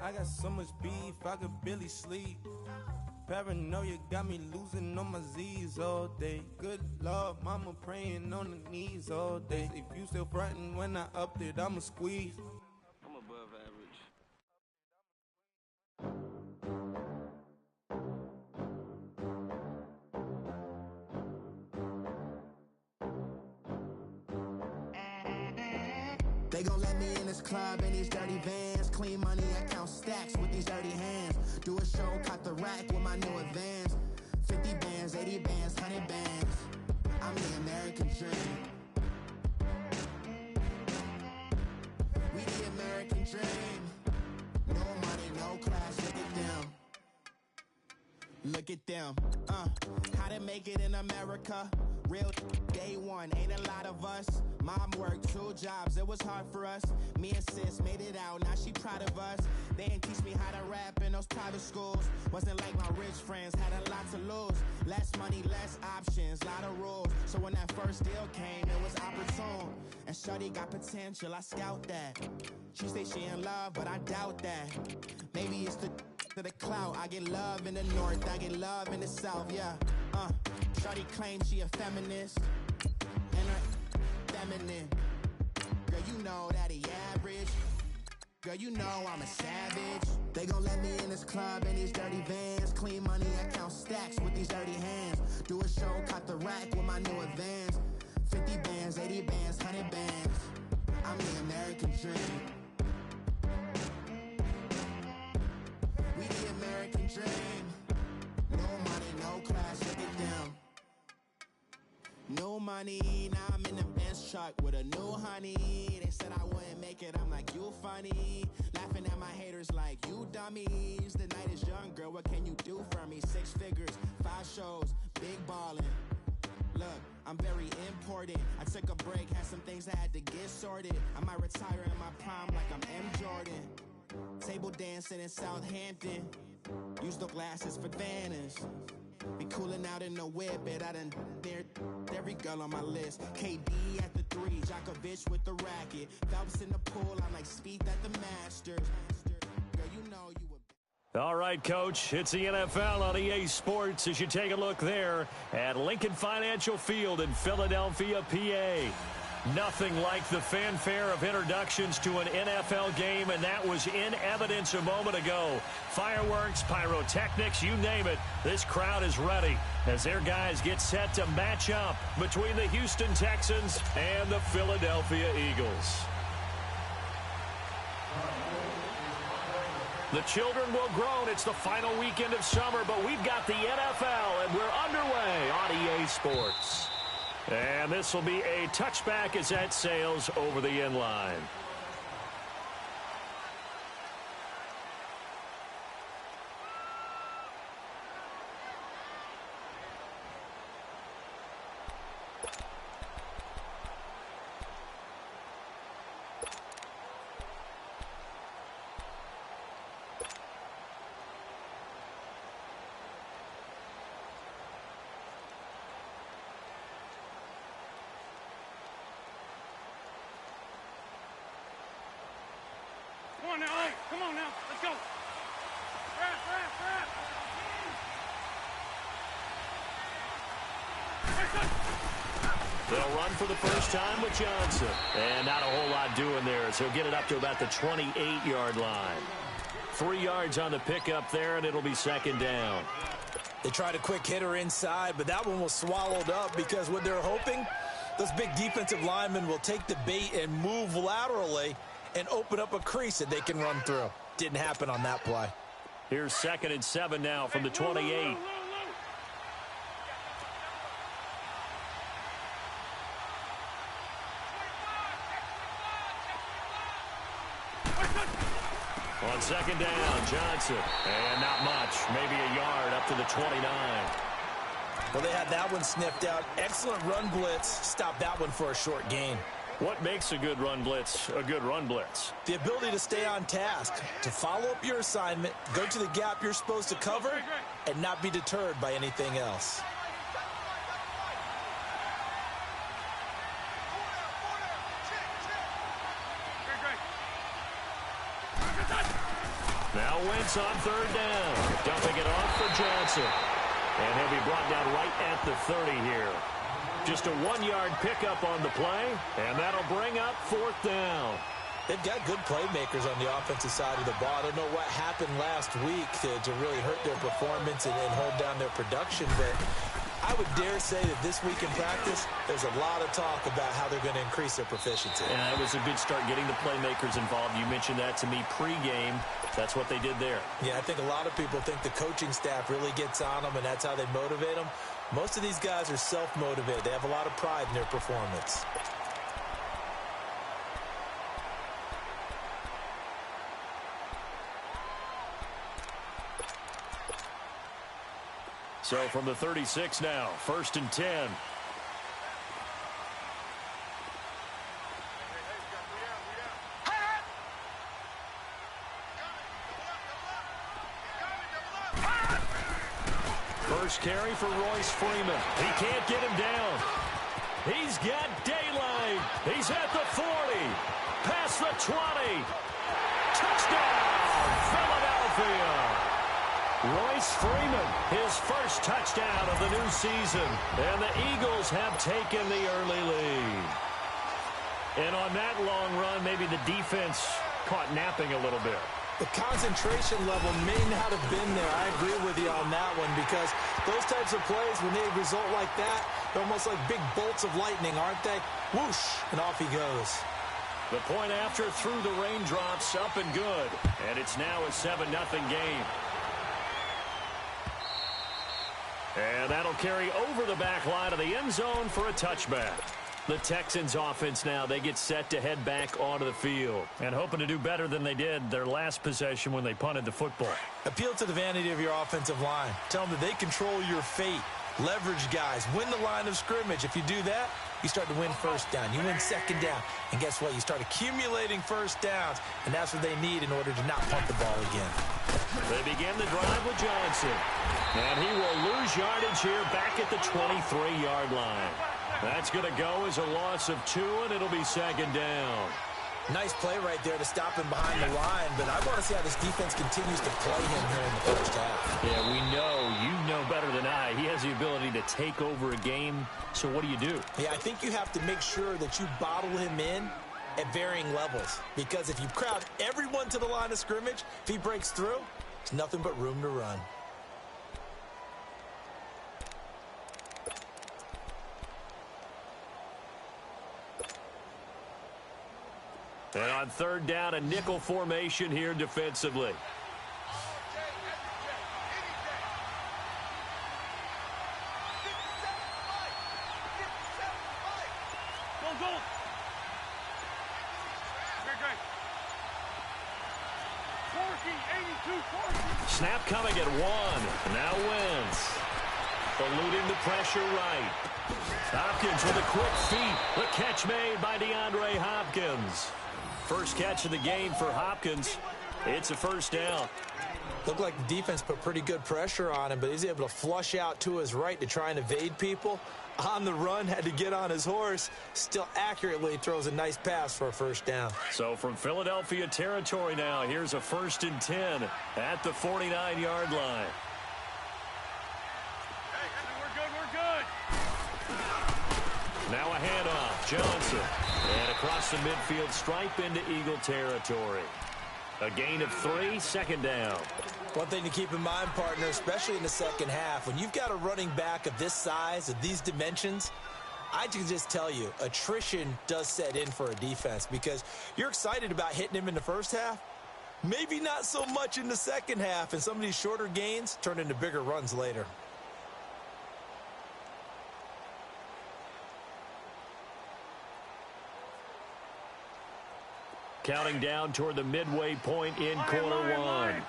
I got so much beef, I could barely sleep. Paranoia got me losing on my Z's all day. Good Lord, mama praying on the knees all day. If you still frontin' when I upped it, I'ma squeeze. I'm above average. They gon' let me in this club in these dirty vans. Clean money, I count stacks with these dirty hands. Do a show, caught the rack with my new advance. 50 bands, 80 bands, 100 bands. I'm the American dream. We the American dream. No money, no class, look at them. Look at them, how to make it in America. Real day one, ain't a lot of us. Mom worked 2 jobs, it was hard for us. Me and sis made it out, now she proud of us. They ain't teach me how to rap in those private schools. Wasn't like my rich friends, had a lot to lose. Less money, less options, lot of rules. So when that first deal came, it was opportune. And shorty got potential, I scout that. She say she in love, but I doubt that. Maybe it's the clout. I get love in the north, I get love in the south, yeah. Shorty claims she a feminist, and her feminine. Girl, you know that he average. Girl, you know I'm a savage. They gon' let me in this club in these dirty vans. Clean money, I count stacks with these dirty hands. Do a show, caught the rack with my new advance. 50 bands, 80 bands, 100 bands. I'm the American dream. We the American dream. No money, no class, look at them. No money, now I'm in the Benz truck with a new honey. They said I wouldn't make it, I'm like, you funny. Laughing at my haters like, you dummies. The night is young, girl, what can you do for me? 6 figures, 5 shows, big ballin'. Look, I'm very important. I took a break, had some things I had to get sorted. I might retire in my prime like I'm M. Jordan. Table dancing in Southampton. Use the glasses for Vannas. Be coolin' out in the whip, but I done dared every girl on my list. KD at the 3, Djokovic with the racket. Phelps in the pool, I'm like Speed at the Masters. Girl, you know you were. All right, Coach, it's the NFL on EA Sports as you take a look there at Lincoln Financial Field in Philadelphia, PA. Nothing like the fanfare of introductions to an NFL game, and that was in evidence a moment ago. Fireworks, pyrotechnics, you name it. This crowd is ready as their guys get set to match up between the Houston Texans and the Philadelphia Eagles. The children will groan. It's the final weekend of summer, but we've got the NFL, and we're underway on EA Sports. And this will be a touchback as that sails over the end line. Come on now, hey, come on now, let's go. Wrap. They'll run for the first time with Johnson. And not a whole lot doing there, so he'll get it up to about the 28-yard line. 3 yards on the pickup there, and it'll be second down. They tried a quick hitter inside, but that one was swallowed up because what they're hoping, those big defensive linemen will take the bait and move laterally and open up a crease that they can run through. Didn't happen on that play. Here's 2nd and 7 now from the 28. On 2nd down, Johnson. And not much, maybe a yard up to the 29. Well, they had that one sniffed out. Excellent run blitz. Stopped that one for a short gain. What makes a good run blitz a good run blitz? The ability to stay on task, to follow up your assignment, go to the gap you're supposed to cover, and not be deterred by anything else. Now Wentz on third down. Dumping it off for Johnson. And he'll be brought down right at the 30 here. Just a 1-yard pickup on the play, and that'll bring up fourth down. They've got good playmakers on the offensive side of the ball. I don't know what happened last week to really hurt their performance and hold down their production, but I would dare say that this week in practice, there's a lot of talk about how they're going to increase their proficiency. Yeah, it was a good start getting the playmakers involved. You mentioned that to me pregame. That's what they did there. Yeah, I think a lot of people think the coaching staff really gets on them, and that's how they motivate them. Most of these guys are self-motivated. They have a lot of pride in their performance. So from the 36 now, 1st and 10. First carry for Royce Freeman. He can't get him down. He's got daylight. He's at the 40. Past the 20. Touchdown, Philadelphia. Royce Freeman, his first touchdown of the new season. And the Eagles have taken the early lead. And on that long run, maybe the defense caught napping a little bit. The concentration level may not have been there. I agree with you on that one, because those types of plays, when they result like that, they're almost like big bolts of lightning, aren't they? Whoosh, and off he goes. The point after through the raindrops, up and good. And it's now a 7-0 game. And that'll carry over the back line of the end zone for a touchback. The Texans offense now, they get set to head back onto the field and hoping to do better than they did their last possession when they punted the football. Appeal to the vanity of your offensive line. Tell them that they control your fate. Leverage guys. Win the line of scrimmage. If you do that, you start to win first down. You win second down. And guess what? You start accumulating first downs. And that's what they need in order to not punt the ball again. They begin the drive with Johnson. And he will lose yardage here back at the 23-yard line. That's going to go as a loss of 2, and it'll be second down. Nice play right there to stop him behind the line, but I want to see how this defense continues to play him here in the first half. Yeah, you know better than I. He has the ability to take over a game, so what do you do? Yeah, I think you have to make sure that you bottle him in at varying levels, because if you crowd everyone to the line of scrimmage, if he breaks through, there's nothing but room to run. And on third down, a nickel formation here defensively. Go. Great. 40. Snap coming at 1. Now Wentz. Eluding the pressure right. Hopkins with a quick feet. The catch made by DeAndre Hopkins. First catch of the game for Hopkins. It's a first down. Looked like the defense put pretty good pressure on him, but he's able to flush out to his right to try and evade people. On the run, had to get on his horse. Still accurately throws a nice pass for a first down. So from Philadelphia territory now, here's a 1st and 10 at the 49-yard line. We're good. Now a handoff. Johnson. And across the midfield stripe into Eagle territory. A gain of 3, second down. One thing to keep in mind, partner, especially in the second half, when you've got a running back of this size, of these dimensions, I can just tell you, attrition does set in for a defense, because you're excited about hitting him in the first half, maybe not so much in the second half, and some of these shorter gains turn into bigger runs later. Counting down toward the midway point in quarter 1.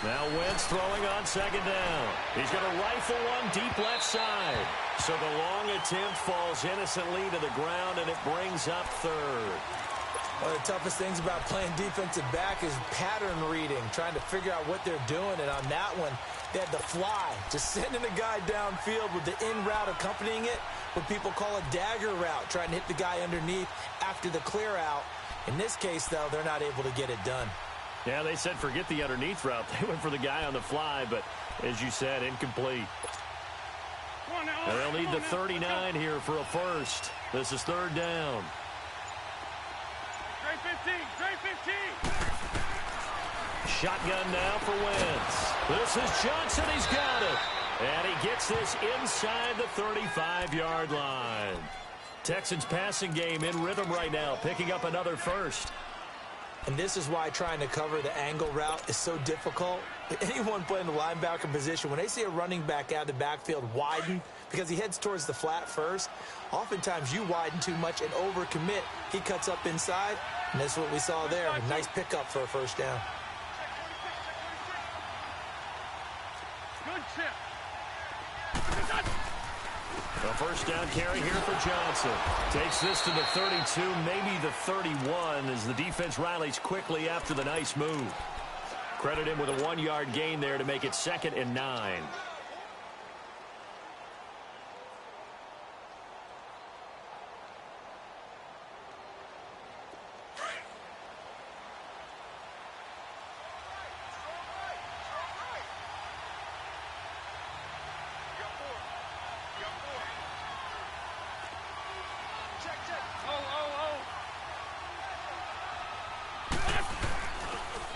Now Wentz throwing on second down. He's going to rifle one deep left side. So the long attempt falls innocently to the ground, and it brings up third. One of the toughest things about playing defensive back is pattern reading, trying to figure out what they're doing. And on that one, they had to fly, just sending a guy downfield with the in route accompanying it, what people call a dagger route, trying to hit the guy underneath after the clear out. In this case, though, they're not able to get it done. Yeah, they said forget the underneath route. They went for the guy on the fly, but as you said, incomplete. And they'll need the 39 here for a first. This is third down. Trey 15, Trey 15. Shotgun now for Wentz. This is Johnson. He's got it. And he gets this inside the 35-yard line. Texans passing game in rhythm right now, picking up another first. And this is why trying to cover the angle route is so difficult. Anyone playing the linebacker position, when they see a running back out of the backfield widen because he heads towards the flat first, oftentimes you widen too much and overcommit. He cuts up inside, and that's what we saw there. A nice pickup for a first down. Good chip. A first down carry here for Johnson. Takes this to the 32, maybe the 31, as the defense rallies quickly after the nice move. Credit him with a 1-yard gain there to make it 2nd and 9.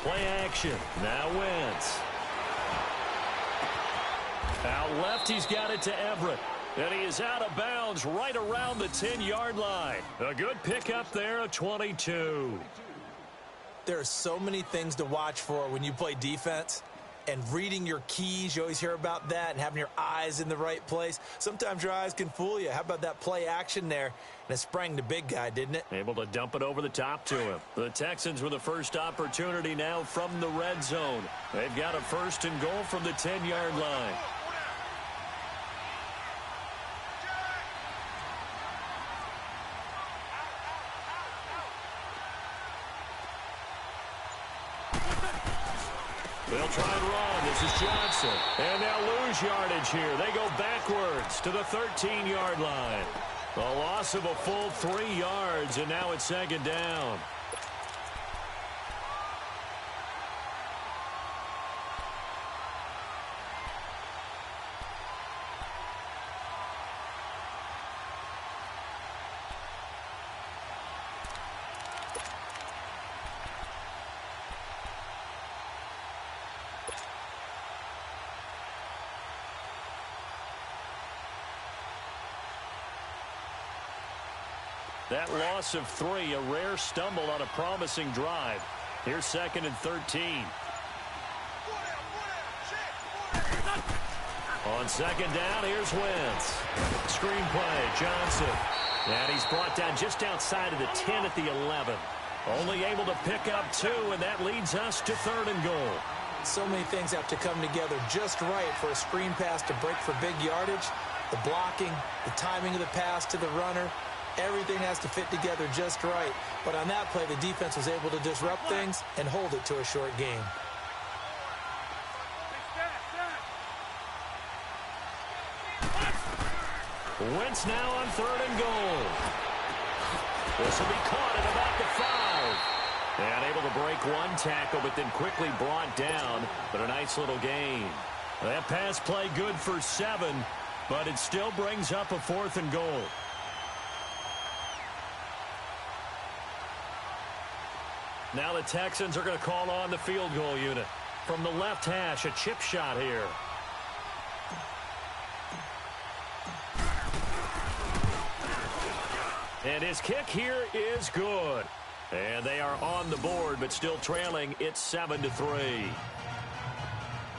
Play action. Now Wentz. Out left, he's got it to Everett. And he is out of bounds right around the 10-yard line. A good pickup there, a 22. There are so many things to watch for when you play defense. And reading your keys, you always hear about that, and having your eyes in the right place. Sometimes your eyes can fool you. How about that play action there? And it sprang the big guy, didn't it? Able to dump it over the top to him. The Texans with the first opportunity now from the red zone. They've got a first and goal from the 10-yard line. They'll try and run. This is Johnson. And they'll lose yardage here. They go backwards to the 13-yard line. A loss of a full 3 yards, and now it's 2nd down. That loss of 3, a rare stumble on a promising drive. Here's 2nd and 13. On 2nd down, here's Wentz. Screen play, Johnson. And he's brought down just outside of the 10 at the 11. Only able to pick up 2, and that leads us to 3rd and goal. So many things have to come together just right for a screen pass to break for big yardage. The blocking, the timing of the pass to the runner. Everything has to fit together just right. But on that play, the defense was able to disrupt things and hold it to a short game. Wentz now on 3rd and goal. This will be caught at about the 5. And able to break one tackle, but then quickly brought down. But a nice little gain. That pass play good for 7, but it still brings up a 4th and goal. Now the Texans are going to call on the field goal unit. From the left hash, a chip shot here. And his kick here is good. And they are on the board, but still trailing. It's 7-3.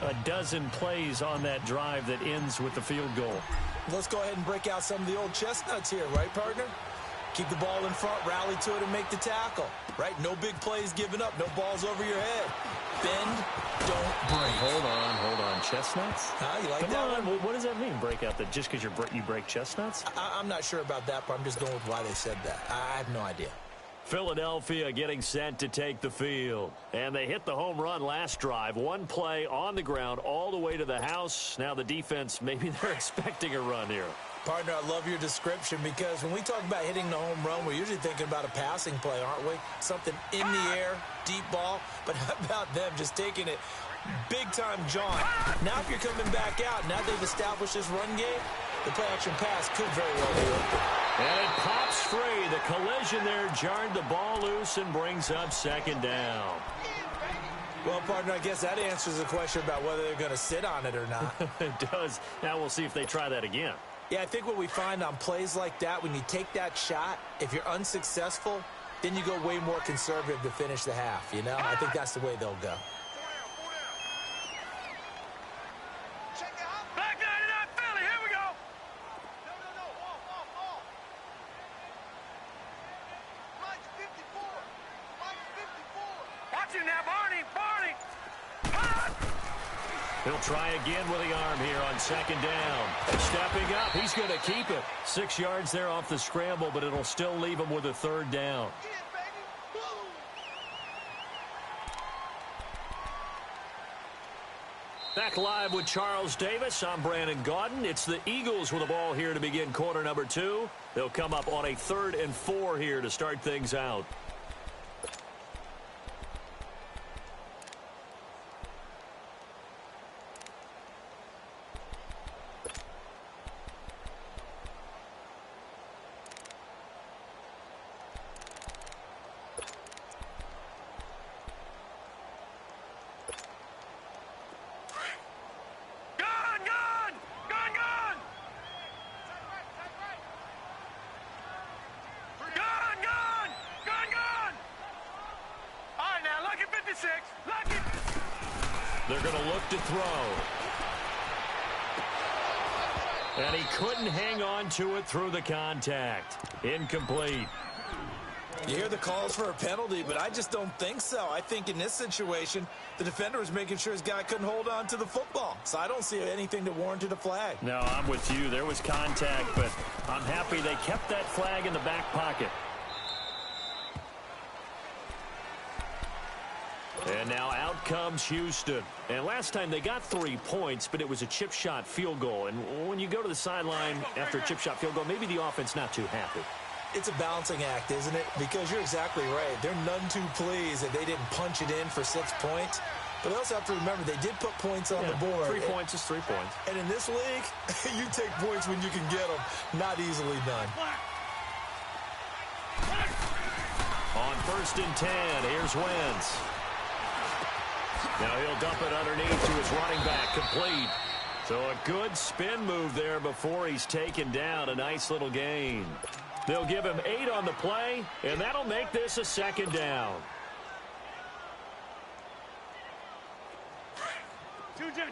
A dozen plays on that drive that ends with the field goal. Let's go ahead and break out some of the old chestnuts here, right, partner? Keep the ball in front, rally to it, and make the tackle. Right? No big plays given up. No balls over your head. Bend, don't break. Hold on. Chestnuts? You like Come that on. one? What does that mean, break out? That just because you break chestnuts? I'm not sure about that, but I'm just going with why they said that. I have no idea. Philadelphia getting set to take the field. And they hit the home run last drive. One play on the ground all the way to the house. Now the defense, maybe they're expecting a run here. Partner, I love your description because when we talk about hitting the home run, we're usually thinking about a passing play, aren't we? Something in the air, deep ball. But how about them just taking it big-time jaunt? Now if you're coming back out, now they've established this run game, the play-action pass could very well do it. And it pops free. The collision there jarred the ball loose and brings up second down. Well, partner, I guess that answers the question about whether they're going to sit on it or not. It does. Now we'll see if they try that again. Yeah, I think what we find on plays like that, when you take that shot, if you're unsuccessful, then you go way more conservative to finish the half, you know? I think that's the way they'll go. Back 99 Philly, here we go. Mike's 54. Watch him now, Barney. He'll try again with the arm here on second down. Stepping up, he's going to keep it. 6 yards there off the scramble, but it'll still leave him with a third down. Back live with Charles Davis. I'm Brandon Gaudin. It's the Eagles with the ball here to begin quarter number 2. They'll come up on a 3rd and 4 here to start things out. They're going to look to throw. And he couldn't hang on to it through the contact. Incomplete. You hear the calls for a penalty, but I just don't think so. I think in this situation, the defender was making sure his guy couldn't hold on to the football. So I don't see anything that warranted a flag. No, I'm with you. There was contact, but I'm happy they kept that flag in the back pocket. And now out comes Houston. And last time they got 3 points, but it was a chip shot field goal. And when you go to the sideline after a chip shot field goal, maybe the offense not too happy. It's a balancing act, isn't it? Because you're exactly right. They're none too pleased that they didn't punch it in for 6 points. But they also have to remember they did put points on the board. 3 points is 3 points. And in this league, you take points when you can get them. Not easily done. On 1st and 10, here's Wentz. Now he'll dump it underneath to his running back, complete. So a good spin move there before he's taken down. A nice little gain. They'll give him 8 on the play, and that'll make this a 2nd down. 2-jet.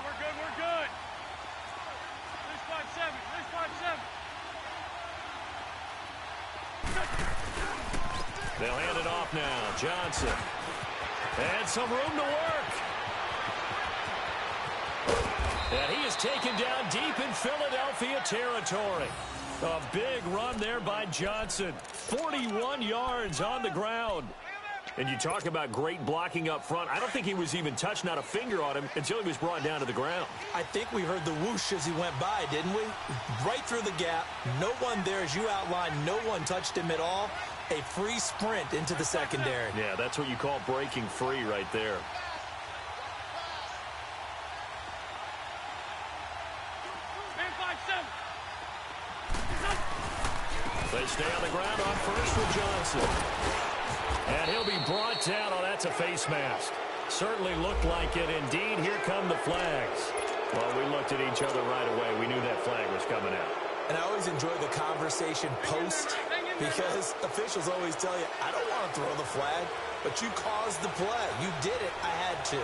We're good. 6-5-7. They'll hand it off now. Johnson. And some room to work. And he is taken down deep in Philadelphia territory. A big run there by Johnson. 41 yards on the ground. And you talk about great blocking up front. I don't think he was even touched, not a finger on him, until he was brought down to the ground. I think we heard the whoosh as he went by, didn't we? Right through the gap. No one there, as you outlined. No one touched him at all. A free sprint into the secondary. Yeah, that's what you call breaking free right there. They stay on the ground on first with Johnson. And he'll be brought down. Oh, that's a face mask. Certainly looked like it. Indeed, here come the flags. Well, we looked at each other right away. We knew that flag was coming out. And I always enjoy the conversation post because officials always tell you, I don't want to throw the flag, but you caused the play. You did it. I had to.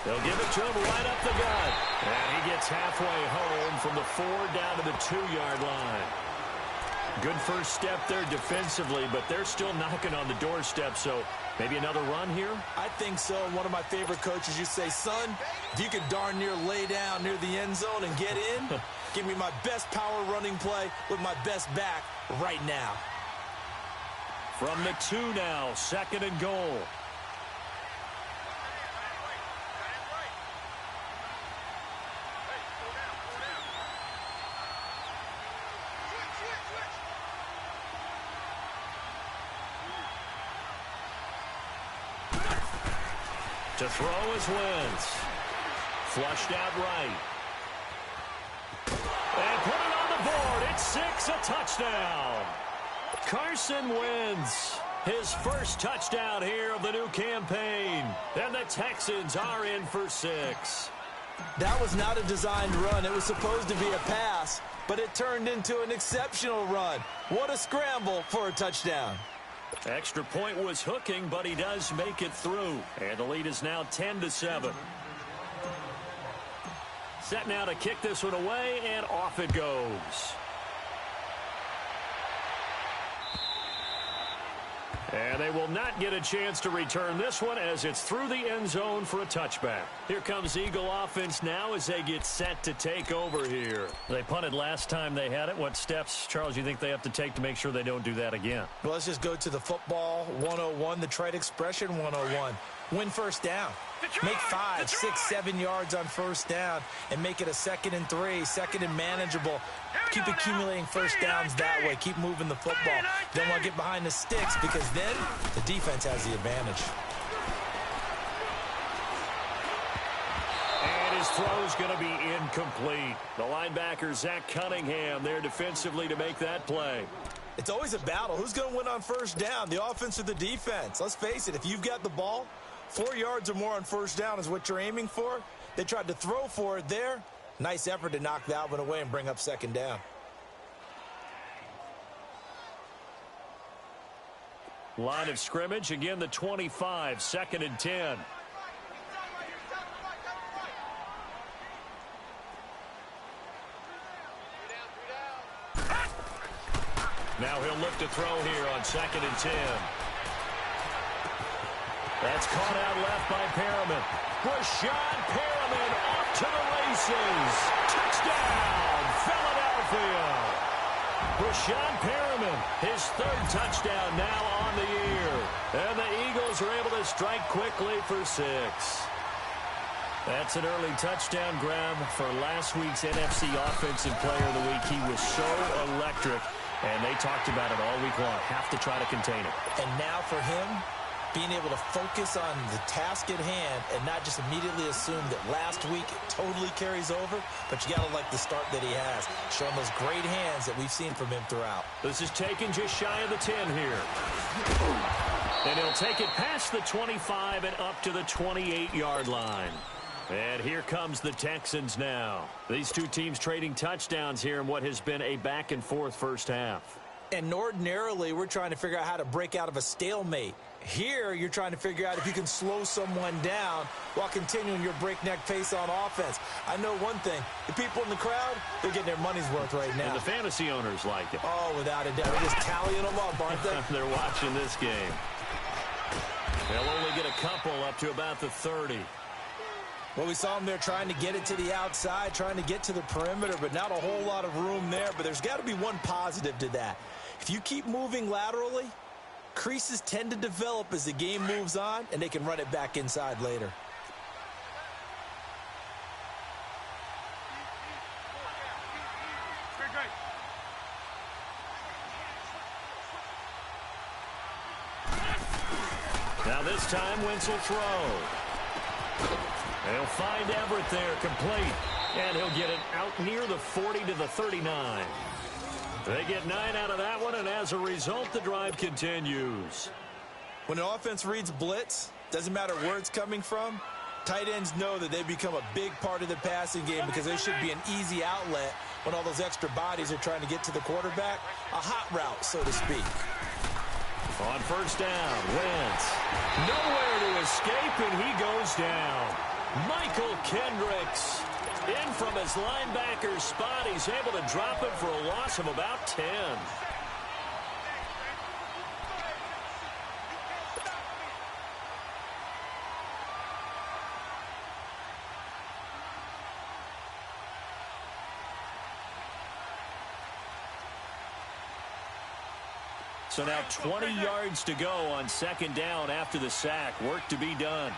They'll give it to him right up the gut. And he gets halfway home from the 4 down to the 2-yard line. Good first step there defensively, but they're still knocking on the doorstep, so Maybe another run here? I think so. One of my favorite coaches, you say, son, if you could darn near lay down near the end zone and get in, give me my best power running play with my best back right now. From the 2 now, 2nd and goal. To throw is Wentz. Flushed out right. And put it on the board. It's 6, a touchdown. Carson Wentz, his first touchdown here of the new campaign. And the Texans are in for 6. That was not a designed run. It was supposed to be a pass, but it turned into an exceptional run. What a scramble for a touchdown. Extra point was hooking, but he does make it through. And the lead is now 10-7. Set now to kick this one away, and off it goes. And they will not get a chance to return this one as it's through the end zone for a touchback. Here comes Eagle offense now as they get set to take over here. They punted last time they had it. What steps, Charles, you think they have to take to make sure they don't do that again? Well, let's just go to the football 101, the trade expression 101. Win first down. Make 5, 6, 7 yards on first down and make it a 2nd and 3, 2nd and manageable. Keep accumulating first downs that way. Keep moving the football. Don't want to get behind the sticks because then the defense has the advantage. And his throw's going to be incomplete. The linebacker, Zach Cunningham, there defensively to make that play. It's always a battle. Who's going to win on first down, the offense or the defense? Let's face it, if you've got the ball, 4 yards or more on first down is what you're aiming for. They tried to throw for it there. Nice effort to knock that one away and bring up 2nd down. Line of scrimmage, again the 25, 2nd and 10. Now he'll look to throw here on 2nd and 10. That's caught out left by Perriman. Rashad Perriman off to the races. Touchdown, Philadelphia. Rashad Perriman, his 3rd touchdown now on the year. And the Eagles are able to strike quickly for 6. That's an early touchdown grab for last week's NFC Offensive Player of the Week. He was so electric, and they talked about it all week long. Have to try to contain it. And now for him, being able to focus on the task at hand and not just immediately assume that last week it totally carries over, but you got to like the start that he has, showing those great hands that we've seen from him throughout. This is taken just shy of the 10 here. And he'll take it past the 25 and up to the 28-yard line. And here comes the Texans now. These two teams trading touchdowns here in what has been a back-and-forth first half. And ordinarily, we're trying to figure out how to break out of a stalemate. Here, you're trying to figure out if you can slow someone down while continuing your breakneck pace on offense. I know one thing. The people in the crowd, they're getting their money's worth right now. And the fantasy owners like it. Oh, without a doubt. They're just tallying them up, aren't they? They're watching this game. They'll only get a couple up to about the 30. Well, we saw them there trying to get it to the outside, trying to get to the perimeter, but not a whole lot of room there. But there's got to be one positive to that. If you keep moving laterally, creases tend to develop as the game moves on, and they can run it back inside later. Now this time, Wentz will throw. They'll find Everett there, complete. And he'll get it out near the 40 to the 39. They get 9 out of that one, and as a result, the drive continues. When an offense reads blitz, doesn't matter where it's coming from, tight ends know that they become a big part of the passing game because they should be an easy outlet when all those extra bodies are trying to get to the quarterback. A hot route, so to speak. On first down, Wentz. Nowhere to escape, and he goes down. Michael Kendricks in from his linebacker spot. He's able to drop it for a loss of about 10. So now 20 yards to go on second down after the sack. Work to be done.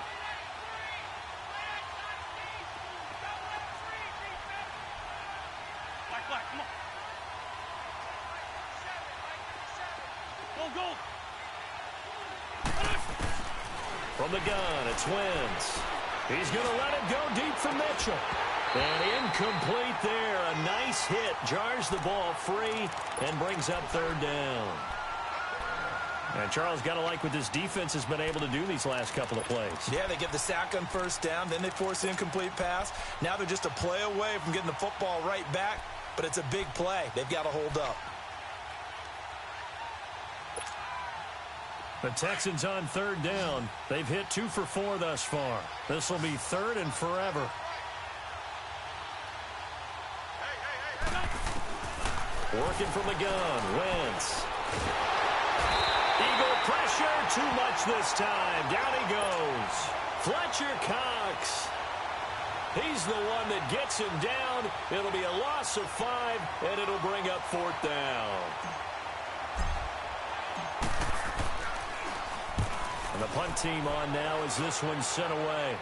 Come on. Go. From the gun, it's Wentz. He's going to let it go deep for Mitchell. And incomplete there. A nice hit. Jars the ball free and brings up third down. And Charles, got to like what this defense has been able to do these last couple of plays. Yeah, they get the sack on first down, then they force the incomplete pass. Now they're just a play away from getting the football right back, but it's a big play. They've got to hold up. The Texans on third down. They've hit 2 for 4 thus far. This will be third and forever. Working from the gun, Wentz. Eagle pressure, too much this time. Down he goes. Fletcher Cox. He's the one that gets him down. It'll be a loss of 5, and it'll bring up fourth down. And the punt team on now as this one's sent away.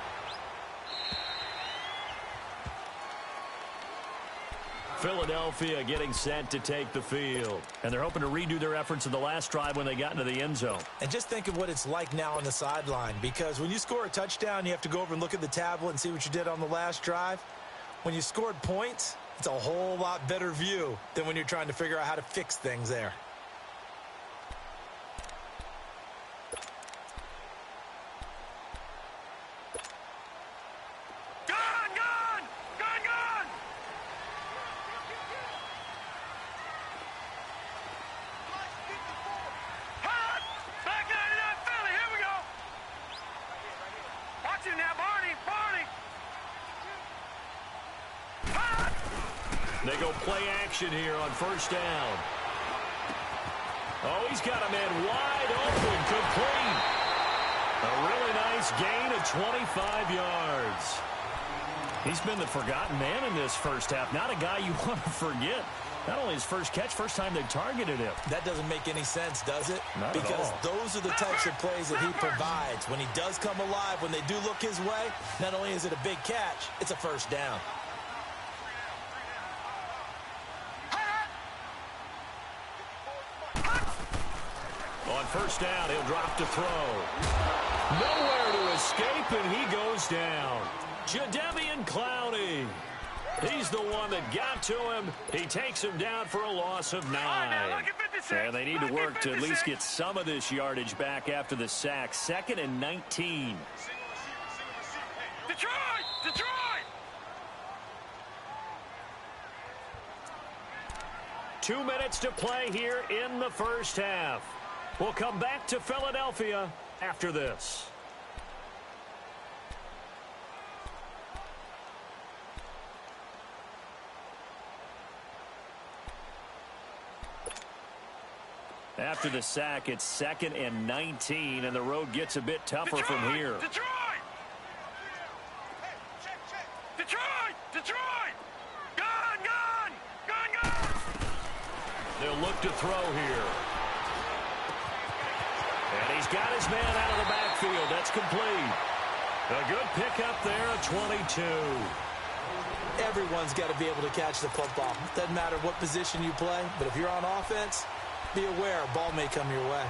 Philadelphia getting set to take the field. And they're hoping to redo their efforts in the last drive when they got into the end zone. And just think of what it's like now on the sideline, because when you score a touchdown, you have to go over and look at the tablet and see what you did on the last drive. When you scored points, it's a whole lot better view than when you're trying to figure out how to fix things there. They go play action here on first down. Oh, he's got a man wide open, complete. A really nice gain of 25 yards. He's been the forgotten man in this first half. Not a guy you want to forget. Not only his first catch, first time they've targeted him. That doesn't make any sense, does it? Not because at all. Those are the types of plays that he provides. When he does come alive, when they do look his way, not only is it a big catch, it's a first down. On first down, he'll drop to throw. Nowhere to escape, and he goes down. Jadeveon Clowney. He's the one that got to him. He takes him down for a loss of 9. And they need to work to at least get some of this yardage back after the sack. 2nd and 19. Detroit! 2 minutes to play here in the first half. We'll come back to Philadelphia after this. After the sack, it's 2nd and 19, and the road gets a bit tougher from here. Detroit! Gun! They'll look to throw here. And he's got his man out of the backfield. That's complete. A good pickup there at 22. Everyone's got to be able to catch the football. Doesn't matter what position you play, but if you're on offense, be aware a ball may come your way.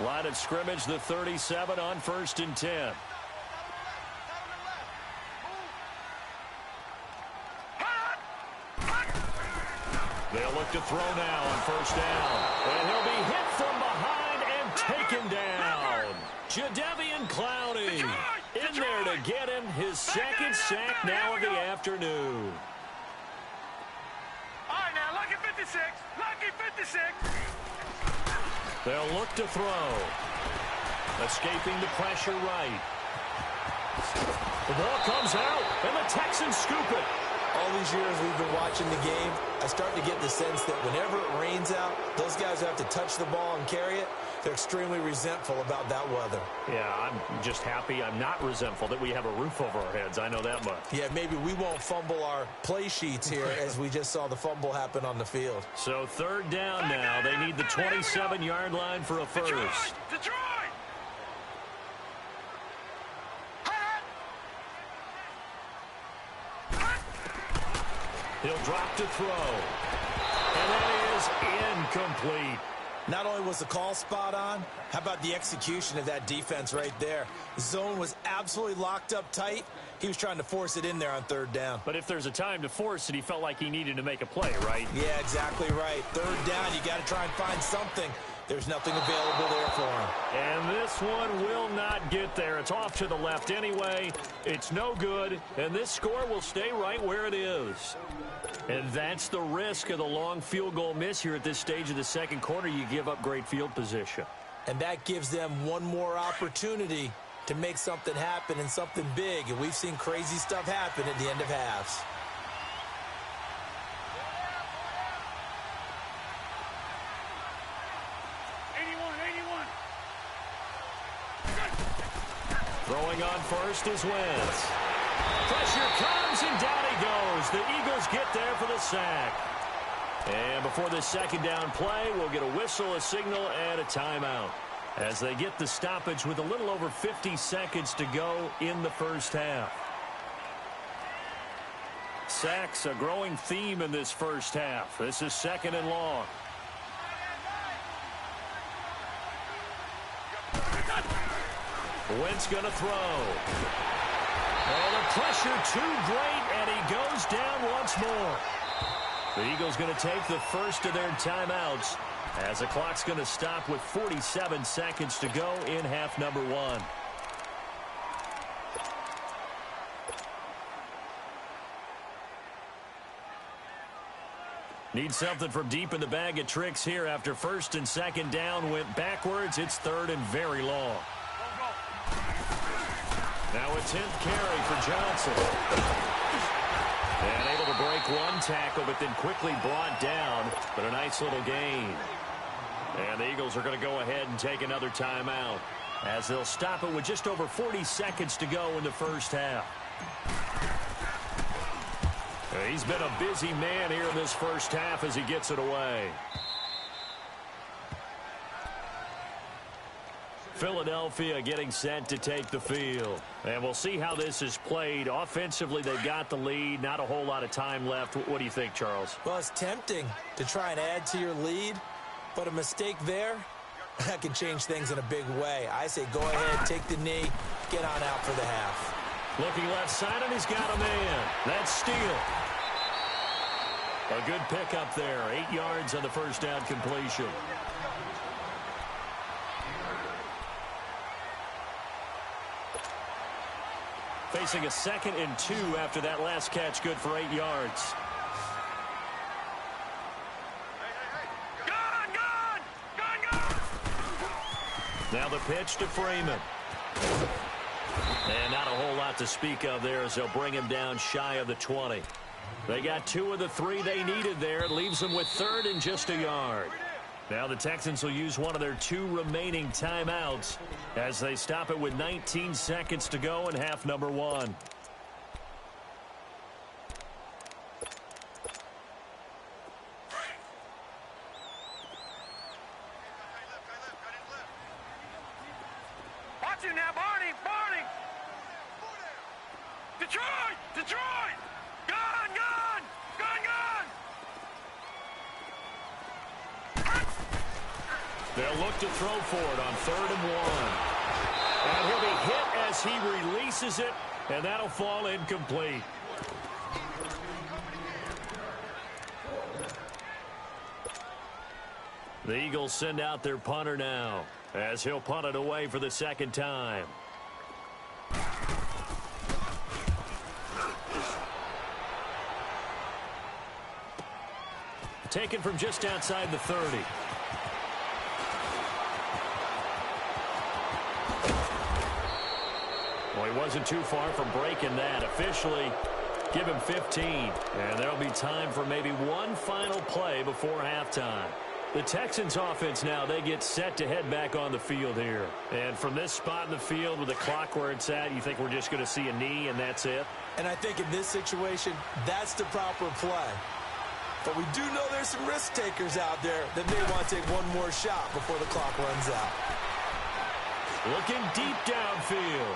Line of scrimmage, the 37 on 1st and 10. They'll look to throw now on first down. And he'll be hit from behind and taken down. Jadeveon Clowney in there to get him his 2nd sack now of the afternoon. All right, now, lucky 56. They'll look to throw. Escaping the pressure right. The ball comes out, and the Texans scoop it. all these years we've been watching the game, I start to get the sense that whenever it rains out, those guys who have to touch the ball and carry it, they're extremely resentful about that weather. Yeah, I'm just happy I'm not resentful that we have a roof over our heads. I know that much. Yeah, maybe we won't fumble our play sheets here as we just saw the fumble happen on the field. So third down now. They need the 27-yard line for a first. Detroit! He'll drop to throw. And that is incomplete. Not only was the call spot on, how about the execution of that defense right there? The zone was absolutely locked up tight. He was trying to force it in there on third down. But if there's a time to force it, he felt like he needed to make a play, right? Yeah, exactly right. Third down, you got to try and find something. There's nothing available there for him. And this one will not get there. It's off to the left anyway. It's no good, and this score will stay right where it is. And that's the risk of the long field goal miss here at this stage of the second quarter. You give up great field position. And that gives them one more opportunity to make something happen and something big. And we've seen crazy stuff happen at the end of halves. Throwing on first is Wentz. Pressure comes, and down he goes. The Eagles get there for the sack. And before this second down play, we'll get a whistle, a signal, and a timeout as they get the stoppage with a little over 50 seconds to go in the first half. Sacks, a growing theme in this first half. This is second and long. Wentz going to throw. And the pressure too great, and he goes down once more. The Eagles going to take the first of their timeouts as the clock's going to stop with 47 seconds to go in half number one. Need something from deep in the bag of tricks here after first and second down went backwards. It's third and very long. Now a 10th carry for Johnson. And able to break one tackle, but then quickly brought down. But a nice little gain. And the Eagles are going to go ahead and take another timeout as they'll stop it with just over 40 seconds to go in the first half. He's been a busy man here in this first half as he gets it away. Philadelphia getting set to take the field. And we'll see how this is played. Offensively, they've got the lead. Not a whole lot of time left. What do you think, Charles? Well, it's tempting to try and add to your lead, but a mistake there, that can change things in a big way. I say go ahead, take the knee, get on out for the half. Looking left side, and he's got a man. That's Steele. A good pickup there. 8 yards on the first down completion. Facing a 2nd and 2 after that last catch, good for 8 yards. Gun! Now the pitch to Freeman. And not a whole lot to speak of there as they'll bring him down shy of the 20. They got 2 of the 3 they needed there. It leaves them with third and just a yard. Now the Texans will use one of their 2 remaining timeouts as they stop it with 19 seconds to go in half number one. Watch it now, Barney! Detroit! Gun! They'll look to throw for it on 3rd and 1. And he'll be hit as he releases it, and that'll fall incomplete. The Eagles send out their punter now as he'll punt it away for the second time. Taken from just outside the 30. Well, he wasn't too far from breaking that. Officially, Give him 15. And there'll be time for maybe one final play before halftime. The Texans offense now, they get set to head back on the field here. And from this spot in the field with the clock where it's at, you think we're just going to see a knee and that's it? And I think in this situation, that's the proper play. But we do know there's some risk takers out there that may want to take one more shot before the clock runs out. Looking deep downfield.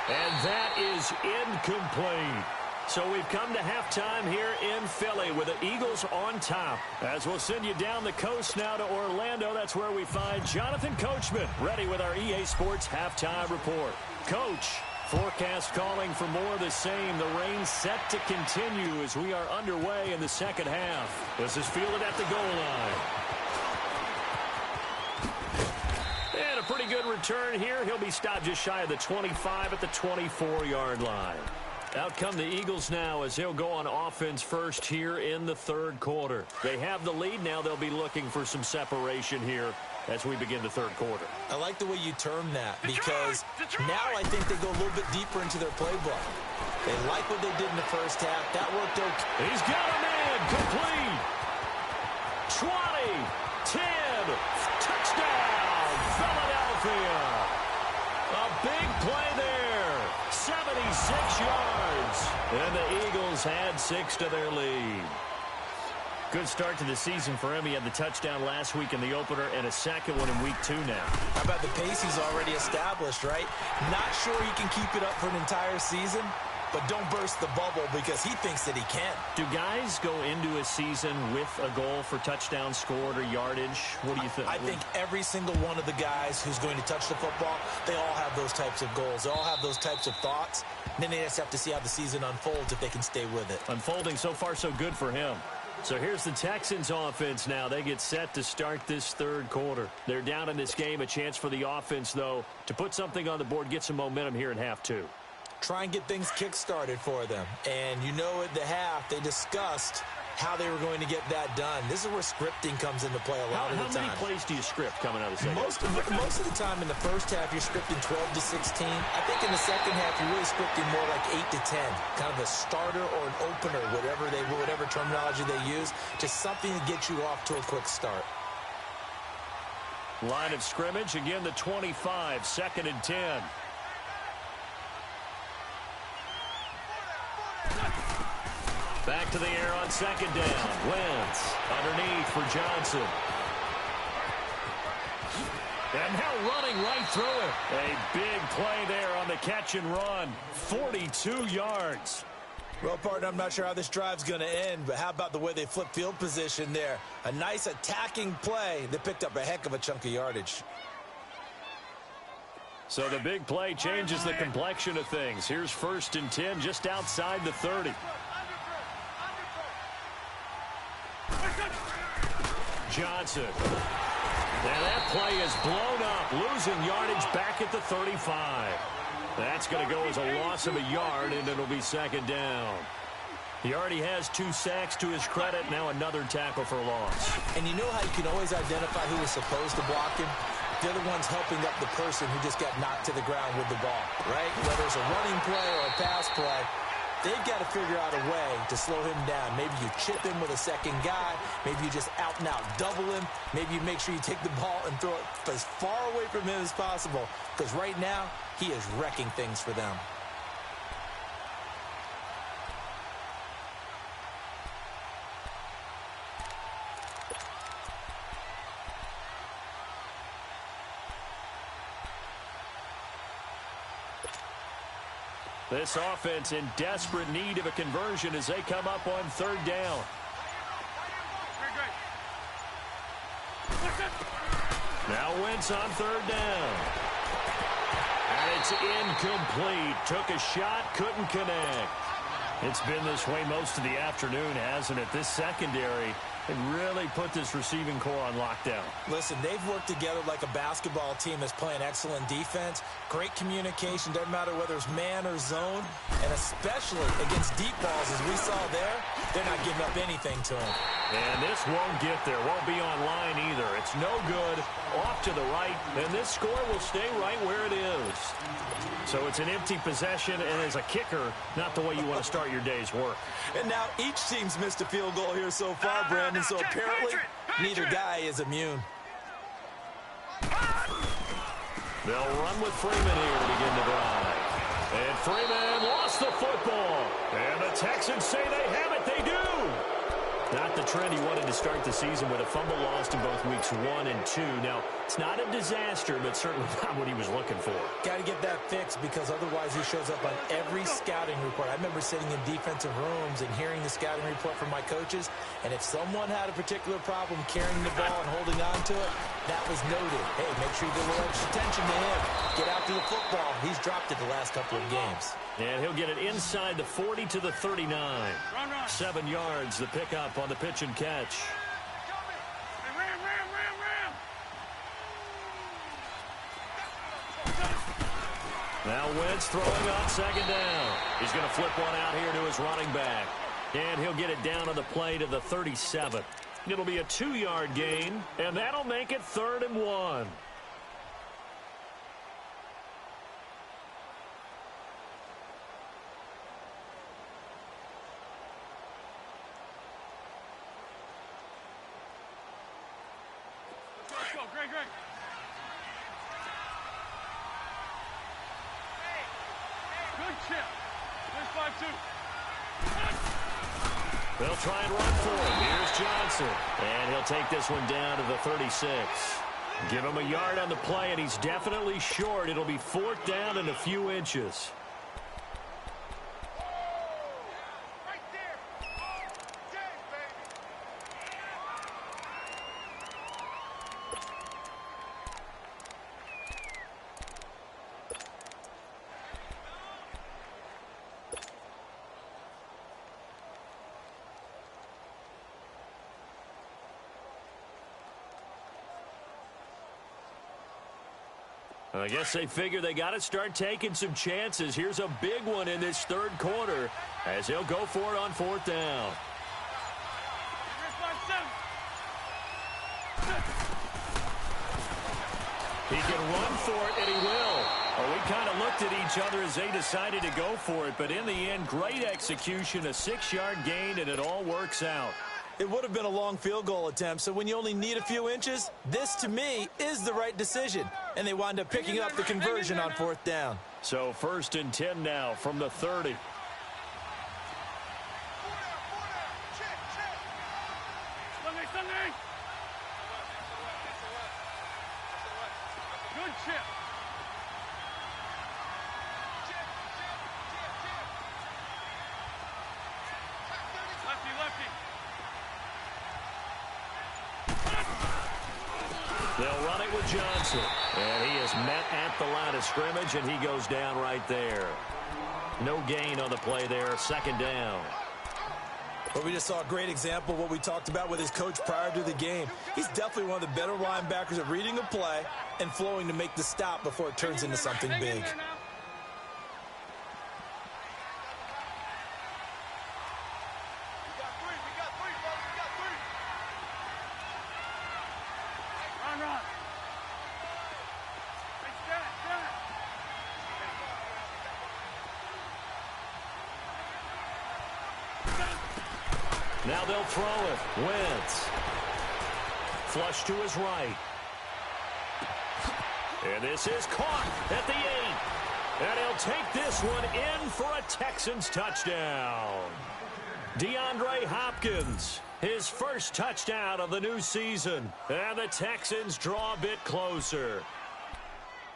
And that is incomplete. So we've come to halftime here in Philly with the Eagles on top. As we'll send you down the coast now to Orlando, that's where we find Jonathan Coachman ready with our EA Sports halftime report. Coach, forecast calling for more of the same. The rain set to continue as we are underway in the second half. This is fielded at the goal line. And a pretty good return here. He'll be stopped just shy of the 25 at the 24-yard line. Out come the Eagles now as they'll go on offense first here in the third quarter. They have the lead now. They'll be looking for some separation here as we begin the third quarter. I like the way you term that because now I think they go a little bit deeper into their playbook. They like what they did in the first half. That worked okay. He's got a man complete. 20, 10, touchdown, Philadelphia. A big play there. 76 yards. And the Eagles had 6 to their lead. Good start to the season for him. He had the touchdown last week in the opener and a second one in week 2 now. How about the pace he's already established, right? Not sure he can keep it up for an entire season, but don't burst the bubble because he thinks that he can. Do guys go into a season with a goal for touchdowns scored or yardage? What do you think? I think every single one of the guys who's going to touch the football, they all have those types of goals. They all have those types of thoughts. And then they just have to see how the season unfolds if they can stay with it. Unfolding so far so good for him. So here's the Texans offense now. They get set to start this third quarter. They're down in this game. A chance for the offense, though, to put something on the board, get some momentum here in half 2. Try and get things kick-started for them. And you know at the half, they discussed how they were going to get that done. This is where scripting comes into play a lot of the time. How many plays do you script coming out of the second? Most of the time in the first half, you're scripting 12 to 16. I think in the second half, you're really scripting more like 8 to 10. Kind of a starter or an opener, whatever terminology they use. Just something to get you off to a quick start. Line of scrimmage, again the 25, 2nd and 10. Back to the air on 2nd down. Wentz underneath for Johnson. And now running right through it. A big play there on the catch and run. 42 yards. Well, partner, I'm not sure how this drive's going to end, but how about the way they flip field position there? A nice attacking play that picked up a heck of a chunk of yardage. So the big play changes the complexion of things. Here's 1st and 10 just outside the 30. Johnson. And that play is blown up, losing yardage back at the 35. That's going to go as a loss of a yard, and it'll be 2nd down. He already has 2 sacks to his credit, now another tackle for a loss. And you know how you can always identify who was supposed to block him? They're the ones helping up the person who just got knocked to the ground with the ball, right? Whether it's a running play or a pass play, they've got to figure out a way to slow him down. Maybe you chip him with a second guy. Maybe you just out and out double him. Maybe you make sure you take the ball and throw it as far away from him as possible. Because right now, he is wrecking things for them. This offense in desperate need of a conversion as they come up on 3rd down. Now Wentz on 3rd down. And it's incomplete. Took a shot, couldn't connect. It's been this way most of the afternoon, hasn't it? This secondary had really put this receiving core on lockdown. Listen, they've worked together like a basketball team that's playing excellent defense. Great communication, doesn't matter whether it's man or zone. And especially against deep balls, as we saw there, they're not giving up anything to him. And this won't get there, won't be online either. It's no good, off to the right, and this score will stay right where it is. So it's an empty possession, and as a kicker, not the way you want to start your day's work. And now each team's missed a field goal here so far, Brandon, so apparently neither guy is immune. They'll run with Freeman here to begin the drive. And Freeman lost the football. And the Texans say they have it. They do. Not the trend he wanted to start the season with a fumble lost in both weeks 1 and 2. Now, it's not a disaster, but certainly not what he was looking for. Got to get that fixed because otherwise he shows up on every scouting report. I remember sitting in defensive rooms and hearing the scouting report from my coaches, and if someone had a particular problem carrying the ball and holding on to it, that was noted. Hey, make sure you give a little extra attention to him. Get after the football. He's dropped it the last couple of games. And he'll get it inside the 40 to the 39. 7 yards, the pickup on the pitch and catch. Now Wentz throwing on second down. He's going to flip one out here to his running back. And he'll get it down on the play to the 37. It'll be a 2-yard gain, and that'll make it 3rd and 1. Let's go, Greg. Good chip. There's 5-2. They'll try and run for it. Here's Johnson. And he'll take this one down to the 36. Give him a yard on the play, and he's definitely short. It'll be 4th down and a few inches. I guess they figure they got to start taking some chances. Here's a big one in this 3rd quarter as he'll go for it on 4th down. He can run for it, and he will. Well, we kind of looked at each other as they decided to go for it, but in the end, great execution, a 6-yard gain, and it all works out. It would have been a long field goal attempt, so when you only need a few inches, this, to me, is the right decision. And they wind up picking up the conversion on 4th down. So 1st and 10 now from the 30. Good chip. Lefty. They'll run it with Johnson. And he is met at the line of scrimmage, and he goes down right there. No gain on the play there. 2nd down. But we just saw a great example of what we talked about with his coach prior to the game. He's definitely one of the better linebackers at reading a play and flowing to make the stop before it turns into something big. Now they'll throw it. Wentz. Flush to his right. And this is caught at the 8. And he'll take this one in for a Texans touchdown. DeAndre Hopkins, his first touchdown of the new season. And the Texans draw a bit closer.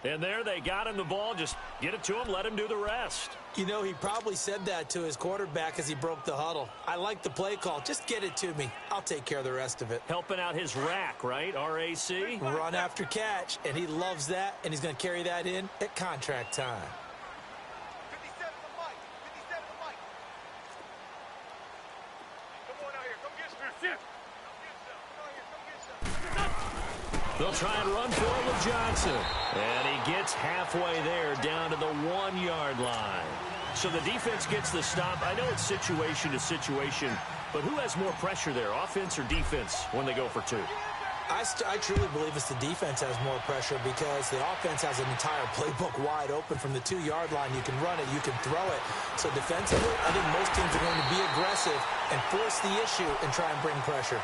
And there they got him the ball. Just get it to him, let him do the rest. You know, he probably said that to his quarterback as he broke the huddle. I like the play call. Just get it to me. I'll take care of the rest of it. Helping out his rack, right? R-A-C? Run after catch, and he loves that, and he's going to carry that in at contract time. 57 to Mike. 57 to Mike. Come on out here. Come get some. Come get some. They'll try and run for it with Johnson. And he gets halfway there down to the 1-yard line. So the defense gets the stop. I know it's situation to situation, but who has more pressure there, offense or defense, when they go for two? I truly believe it's the defense has more pressure because the offense has an entire playbook wide open from the 2-yard line. You can run it, you can throw it. So defensively, I think most teams are going to be aggressive and force the issue and try and bring pressure.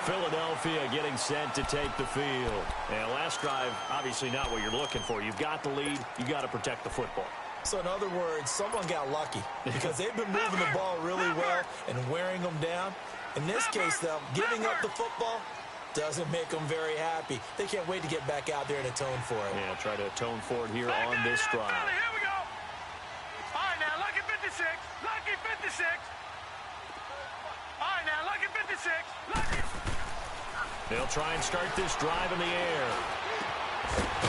Philadelphia getting set to take the field. And last drive, obviously not what you're looking for. You've got the lead. You got to protect the football. So in other words, someone got lucky because they've been moving the ball really well and wearing them down. In this case, though, giving up the football doesn't make them very happy. They can't wait to get back out there and atone for it. Yeah, try to atone for it here on this drive. Here we go. All right, now, lucky 56. Lucky 56. All right, now, lucky 56. Lucky. They'll try and start this drive in the air.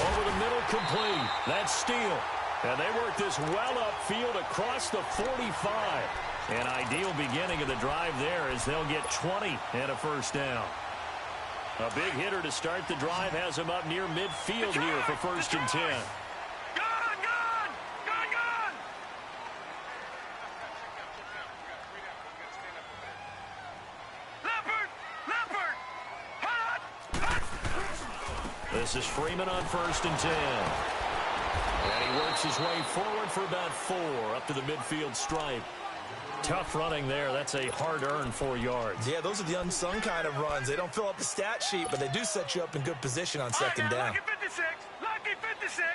Over the middle, complete. That's Steele. And they work this well upfield across the 45. An ideal beginning of the drive there as they'll get 20 and a first down. A big hitter to start the drive has him up near midfield here for 1st and 10. This is Freeman on 1st and 10. And he works his way forward for about 4 up to the midfield stripe. Tough running there. That's a hard-earned 4 yards. Yeah, those are the unsung kind of runs. They don't fill up the stat sheet, but they do set you up in good position on second down. Lucky 56. Lucky 56.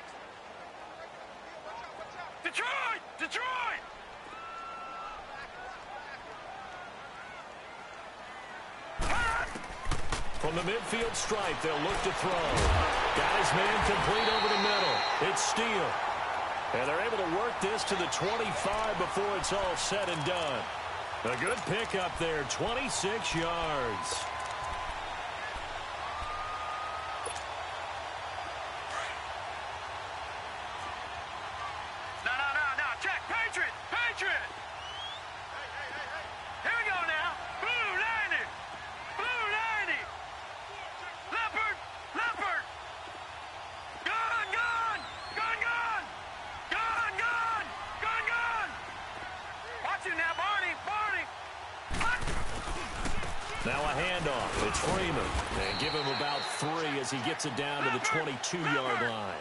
Detroit! Detroit! From the midfield stripe, they'll look to throw. Got his man complete over the middle. It's Steele. And they're able to work this to the 25 before it's all said and done. A good pickup there, 26 yards. No. Check. Patriot. Patriot. Here we go now. Blue 90. Blue 90. Leopard. Leopard. Gun. Gun. Gun. Gun. Gun. Gun. Gun. Gun. Watch it now, Barney. Barney. What? Now a handoff. It's Freeman. And give him about 3 as he gets it down to the 22-yard line.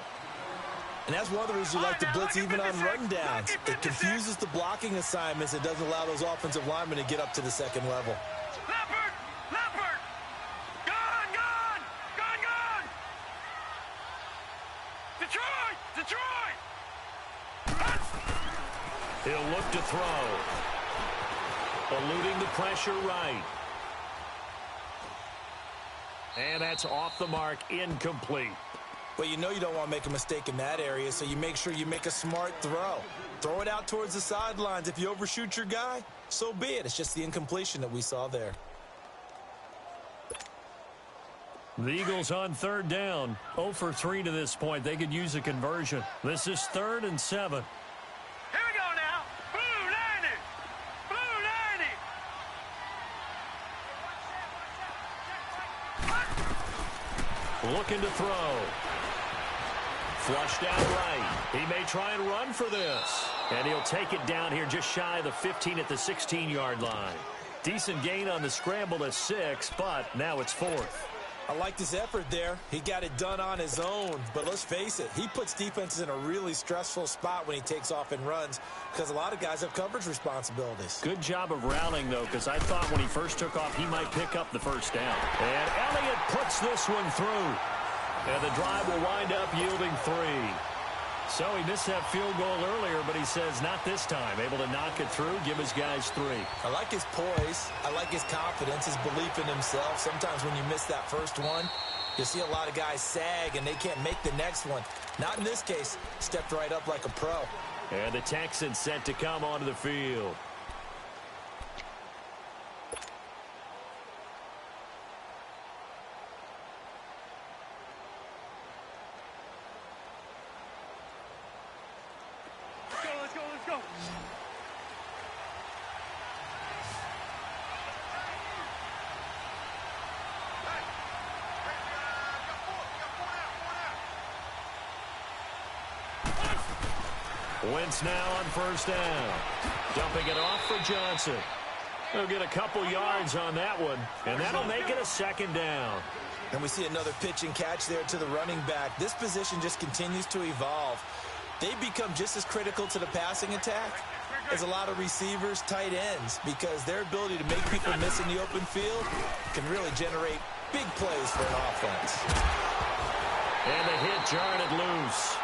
And that's one of the reasons you like to blitz even on rundowns. It confuses the blocking assignments. It doesn't allow those offensive linemen to get up to the second level. Leopard. Leopard. Gun. Gun. Gun. Gun. Detroit. Detroit. He'll look to throw. Eluding the pressure right. And that's off the mark, incomplete. Well, you know you don't want to make a mistake in that area, so you make sure you make a smart throw. Throw it out towards the sidelines. If you overshoot your guy, so be it. It's just the incompletion that we saw there. The Eagles on 3rd down. 0 for 3 to this point. They could use a conversion. This is 3rd and 7. Here we go now. Blue 90. Blue 90. Looking to throw. Flushed out right. He may try and run for this. And he'll take it down here just shy of the 15 at the 16-yard line. Decent gain on the scramble to 6, but now it's 4th. I liked his effort there. He got it done on his own. But let's face it, he puts defenses in a really stressful spot when he takes off and runs because a lot of guys have coverage responsibilities. Good job of rallying, though, because I thought when he first took off, he might pick up the first down. And Elliott puts this one through. And the drive will wind up yielding 3. So he missed that field goal earlier, but he says not this time. Able to knock it through, give his guys 3. I like his poise. I like his confidence, his belief in himself. Sometimes when you miss that first one, you see a lot of guys sag and they can't make the next one. Not in this case. Stepped right up like a pro. And the Texans set to come onto the field. Let's go. Wentz now on first down. Dumping it off for Johnson. He'll get a couple yards on that one, and that'll make it a second down. And we see another pitch and catch there to the running back. This position just continues to evolve. They become just as critical to the passing attack as a lot of receivers, tight ends, because their ability to make people miss in the open field can really generate big plays for an offense. And the hit jarred it loose.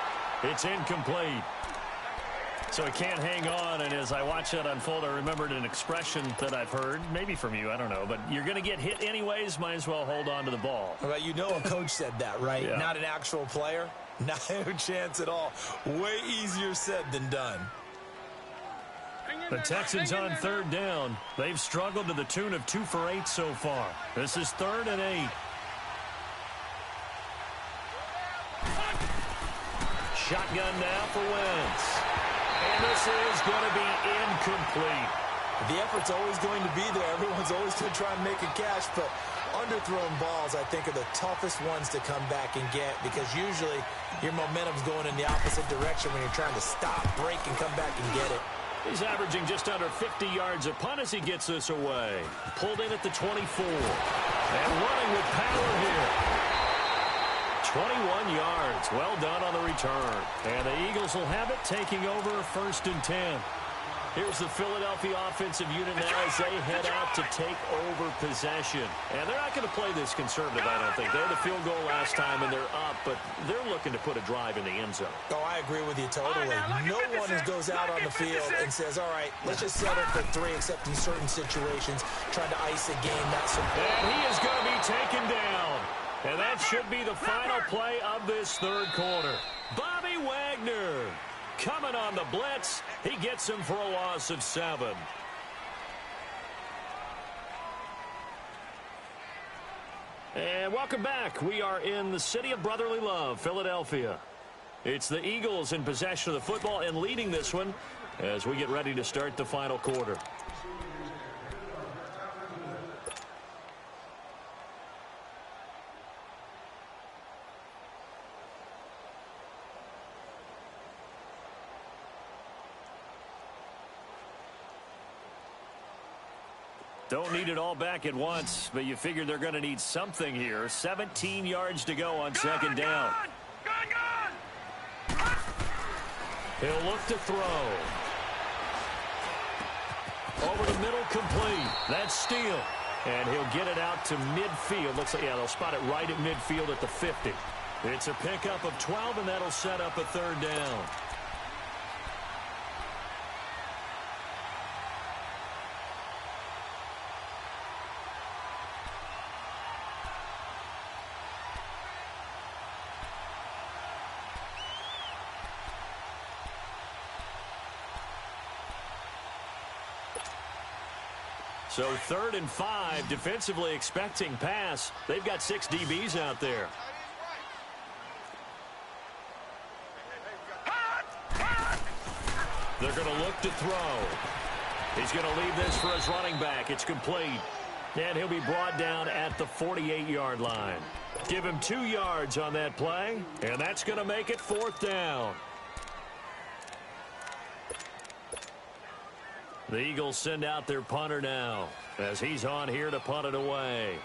It's incomplete. So he can't hang on, and as I watch that unfold, I remembered an expression that I've heard, maybe from you, I don't know, but you're going to get hit anyways, might as well hold on to the ball. Well, you know a coach said that, right? Yeah. Not an actual player. Not a chance at all. Way easier said than done. The Texans on third down. They've struggled to the tune of 2 for 8 so far. This is 3rd and 8. Shotgun now for Wentz. And this is going to be incomplete. The effort's always going to be there. Everyone's always going to try and make a catch, but underthrown balls, I think, are the toughest ones to come back and get, because usually your momentum's going in the opposite direction when you're trying to stop, break, and come back and get it. He's averaging just under 50 yards a punt as he gets this away. Pulled in at the 24. And running with power here. 21 yards. Well done on the return. And the Eagles will have it, taking over 1st and 10. Here's the Philadelphia offensive unit now as they head out to take over possession. And they're not going to play this conservative, I don't think. They had a field goal last time, and they're up, but they're looking to put a drive in the end zone. Oh, I agree with you totally. No one goes out on the field and says, all right, let's just settle for 3, except in certain situations, trying to ice a game, not so bad. And he is going to be taken down. And that should be the final play of this 3rd quarter. Bobby Wagner coming on the blitz. He gets him for a loss of 7. And welcome back. We are in the city of brotherly love, Philadelphia. It's the Eagles in possession of the football and leading this one as we get ready to start the final quarter. Don't need it all back at once, but you figure they're going to need something here. 17 yards to go on 2nd down. He'll look to throw. Over the middle, complete. That's Steele. And he'll get it out to midfield. Looks like, yeah, they'll spot it right at midfield at the 50. It's a pickup of 12, and that'll set up a 3rd down. So 3rd and 5, defensively expecting pass. They've got 6 DBs out there. They're going to look to throw. He's going to leave this for his running back. It's complete. And he'll be brought down at the 48-yard line. Give him 2 yards on that play, and that's going to make it 4th down. The Eagles send out their punter now as he's on here to punt it away.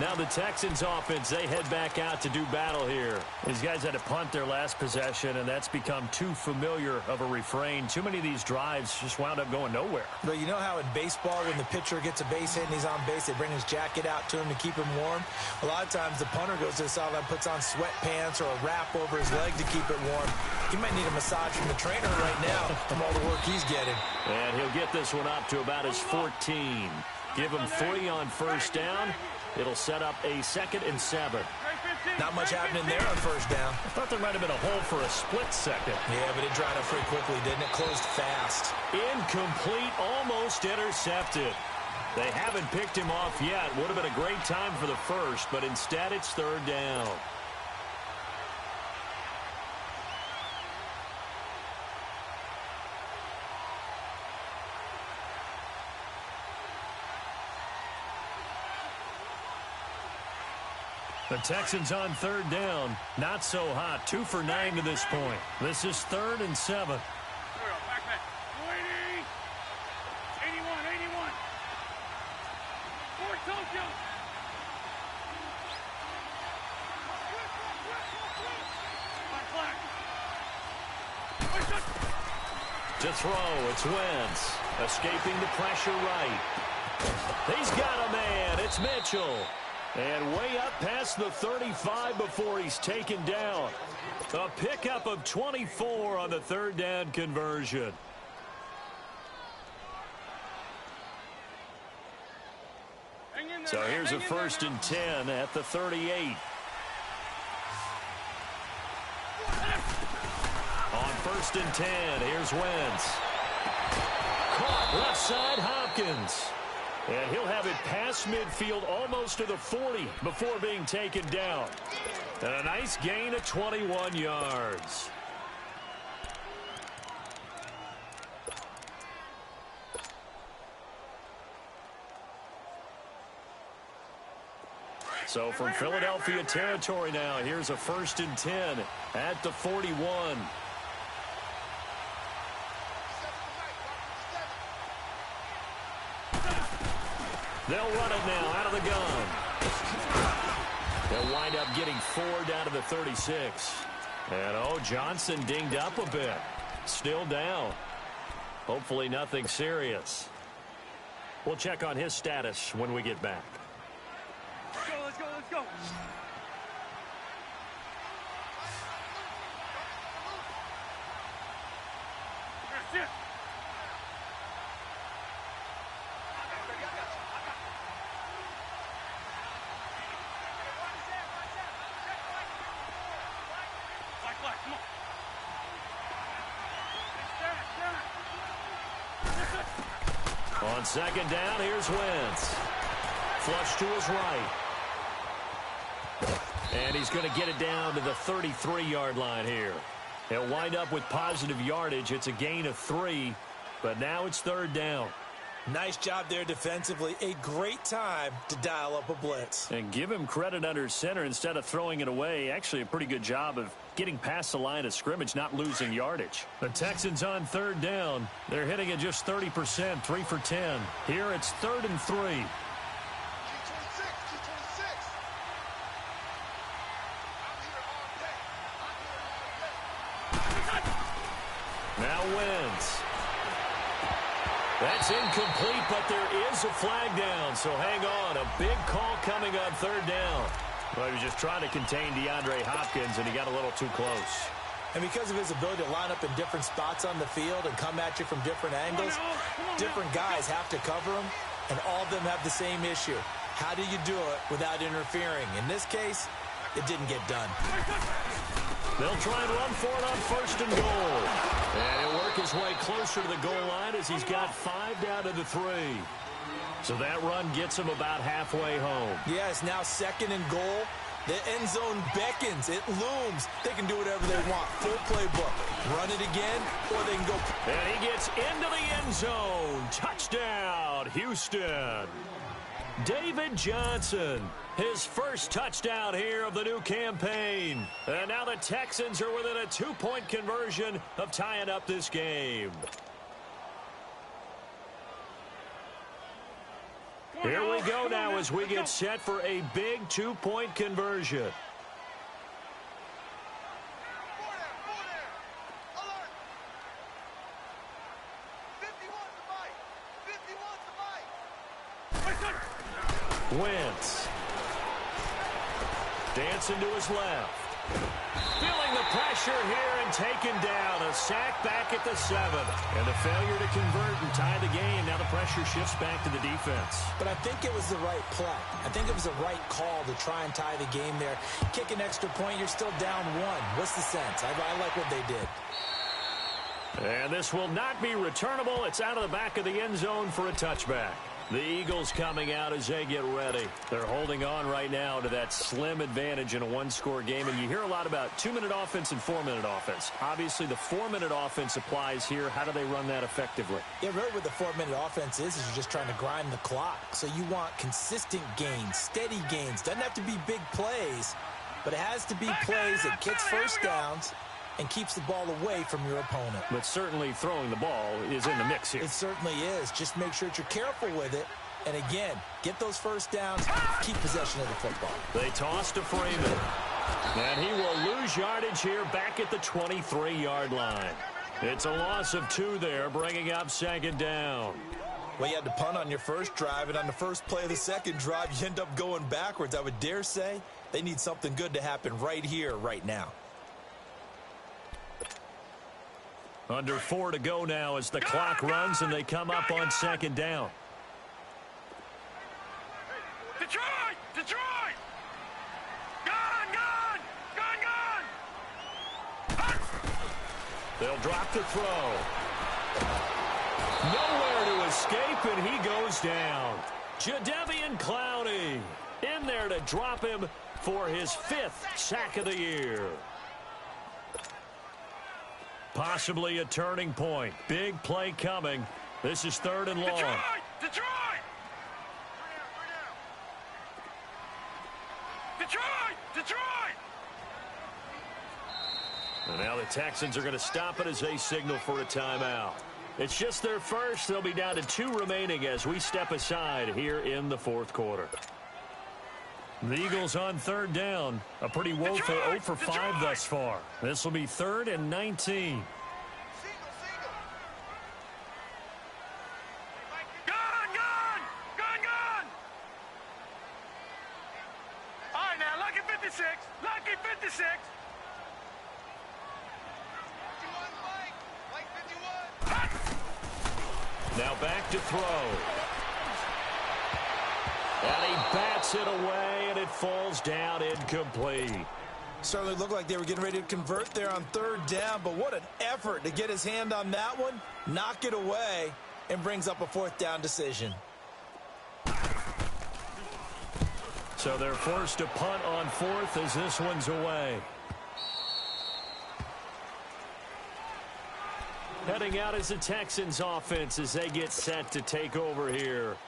Now the Texans offense, they head back out to do battle here. These guys had to punt their last possession, and that's become too familiar of a refrain. Too many of these drives just wound up going nowhere. But you know how in baseball, when the pitcher gets a base hit and he's on base, they bring his jacket out to him to keep him warm? A lot of times the punter goes to the sideline, puts on sweatpants or a wrap over his leg to keep it warm. He might need a massage from the trainer right now from all the work he's getting. And he'll get this one up to about his 14. Give him 3 on first down. It'll set up a 2nd and 7. Not much happening there on first down. I thought there might have been a hole for a split second. Yeah, but it dried up pretty quickly, didn't it? Closed fast. Incomplete, almost intercepted. They haven't picked him off yet. Would have been a great time for the first, but instead it's 3rd down. The Texans on third down. Not so hot. 2 for 9 to this point. This is 3rd and 7. To throw, it's Wentz. Escaping the pressure right. He's got a man. It's Mitchell. And way up past the 35 before he's taken down. A pickup of 24 on the 3rd down conversion. So here's a 1st and 10 at the 38. On 1st and 10, here's Wentz. Caught left side, Hopkins. And he'll have it past midfield almost to the 40 before being taken down. And a nice gain of 21 yards. So from Philadelphia territory now, here's a 1st and 10 at the 41. They'll run it now out of the gun. They'll wind up getting 4 down to the 36. And, Johnson dinged up a bit. Still down. Hopefully nothing serious. We'll check on his status when we get back. Let's go, let's go. That's it. Come on. On 2nd down, here's Wentz. Flush to his right. And he's going to get it down to the 33-yard line here. He'll wind up with positive yardage. It's a gain of 3, but now it's 3rd down. Nice job there defensively. A great time to dial up a blitz. And give him credit under center instead of throwing it away. Actually, a pretty good job of getting past the line of scrimmage, not losing yardage. The Texans on 3rd down. They're hitting at just 30%, 3 for 10. Here it's 3rd and 3. Now Wentz. That's incomplete, but there is a flag down, so hang on. A big call coming on 3rd down. Well, he was just trying to contain DeAndre Hopkins, and he got a little too close. And because of his ability to line up in different spots on the field and come at you from different angles, different guys have to cover him, and all of them have the same issue. How do you do it without interfering? In this case, it didn't get done. They'll try and run for it on 1st and goal. And he'll work his way closer to the goal line as he's got 5 down to the 3. So that run gets him about halfway home. Yeah, it's now 2nd and goal. The end zone beckons. It looms. They can do whatever they want. Full playbook. Run it again, or they can go. And he gets into the end zone. Touchdown, Houston. David Johnson, his first touchdown here of the new campaign. And now the Texans are within a 2-point conversion of tying up this game. Here we go now as we get set for a big 2-point conversion. Wentz. Dancing to his left. Feeling the pressure here and taken down. A sack back at the 7. And a failure to convert and tie the game. Now the pressure shifts back to the defense. But I think it was the right play. I think it was the right call to try and tie the game there. Kick an extra point, you're still down 1. What's the sense? I like what they did. And this will not be returnable. It's out of the back of the end zone for a touchback. The Eagles coming out as they get ready. They're holding on right now to that slim advantage in a one-score game. And you hear a lot about 2-minute offense and 4-minute offense. Obviously, the 4-minute offense applies here. How do they run that effectively? Yeah, really what the 4-minute offense is you're just trying to grind the clock. So you want consistent gains, steady gains. Doesn't have to be big plays, but it has to be plays that gets first downs and keeps the ball away from your opponent. But certainly throwing the ball is in the mix here. It certainly is. Just make sure that you're careful with it. And again, get those first downs, keep possession of the football. They toss to Freeman. And he will lose yardage here back at the 23-yard line. It's a loss of 2 there, bringing up second down. Well, you had to punt on your first drive, and on the first play of the second drive, you end up going backwards. I would dare say they need something good to happen right here, right now. Under 4 to go now as the clock runs and they come up on second down. Detroit! Detroit! Gone! They'll drop the throw. Nowhere to escape, and he goes down. Jadeveon Clowney in there to drop him for his 5th sack of the year. Possibly a turning point. Big play coming. This is 3rd and long. Detroit! And now the Texans are going to stop it as they signal for a timeout. It's just their first. They'll be down to 2 remaining as we step aside here in the 4th quarter. The Eagles on 3rd down. A pretty woeful 0 for 5 thus far. This will be 3rd and 19. Gone! All right, now, lucky 56. Lucky 56. Now back to throw. And he bats it away, and it falls down incomplete. Certainly looked like they were getting ready to convert there on 3rd down, but what an effort to get his hand on that one, knock it away, and brings up a 4th down decision. So they're forced to punt on 4th as this one's away. Heading out as the Texans offense as they get set to take over here.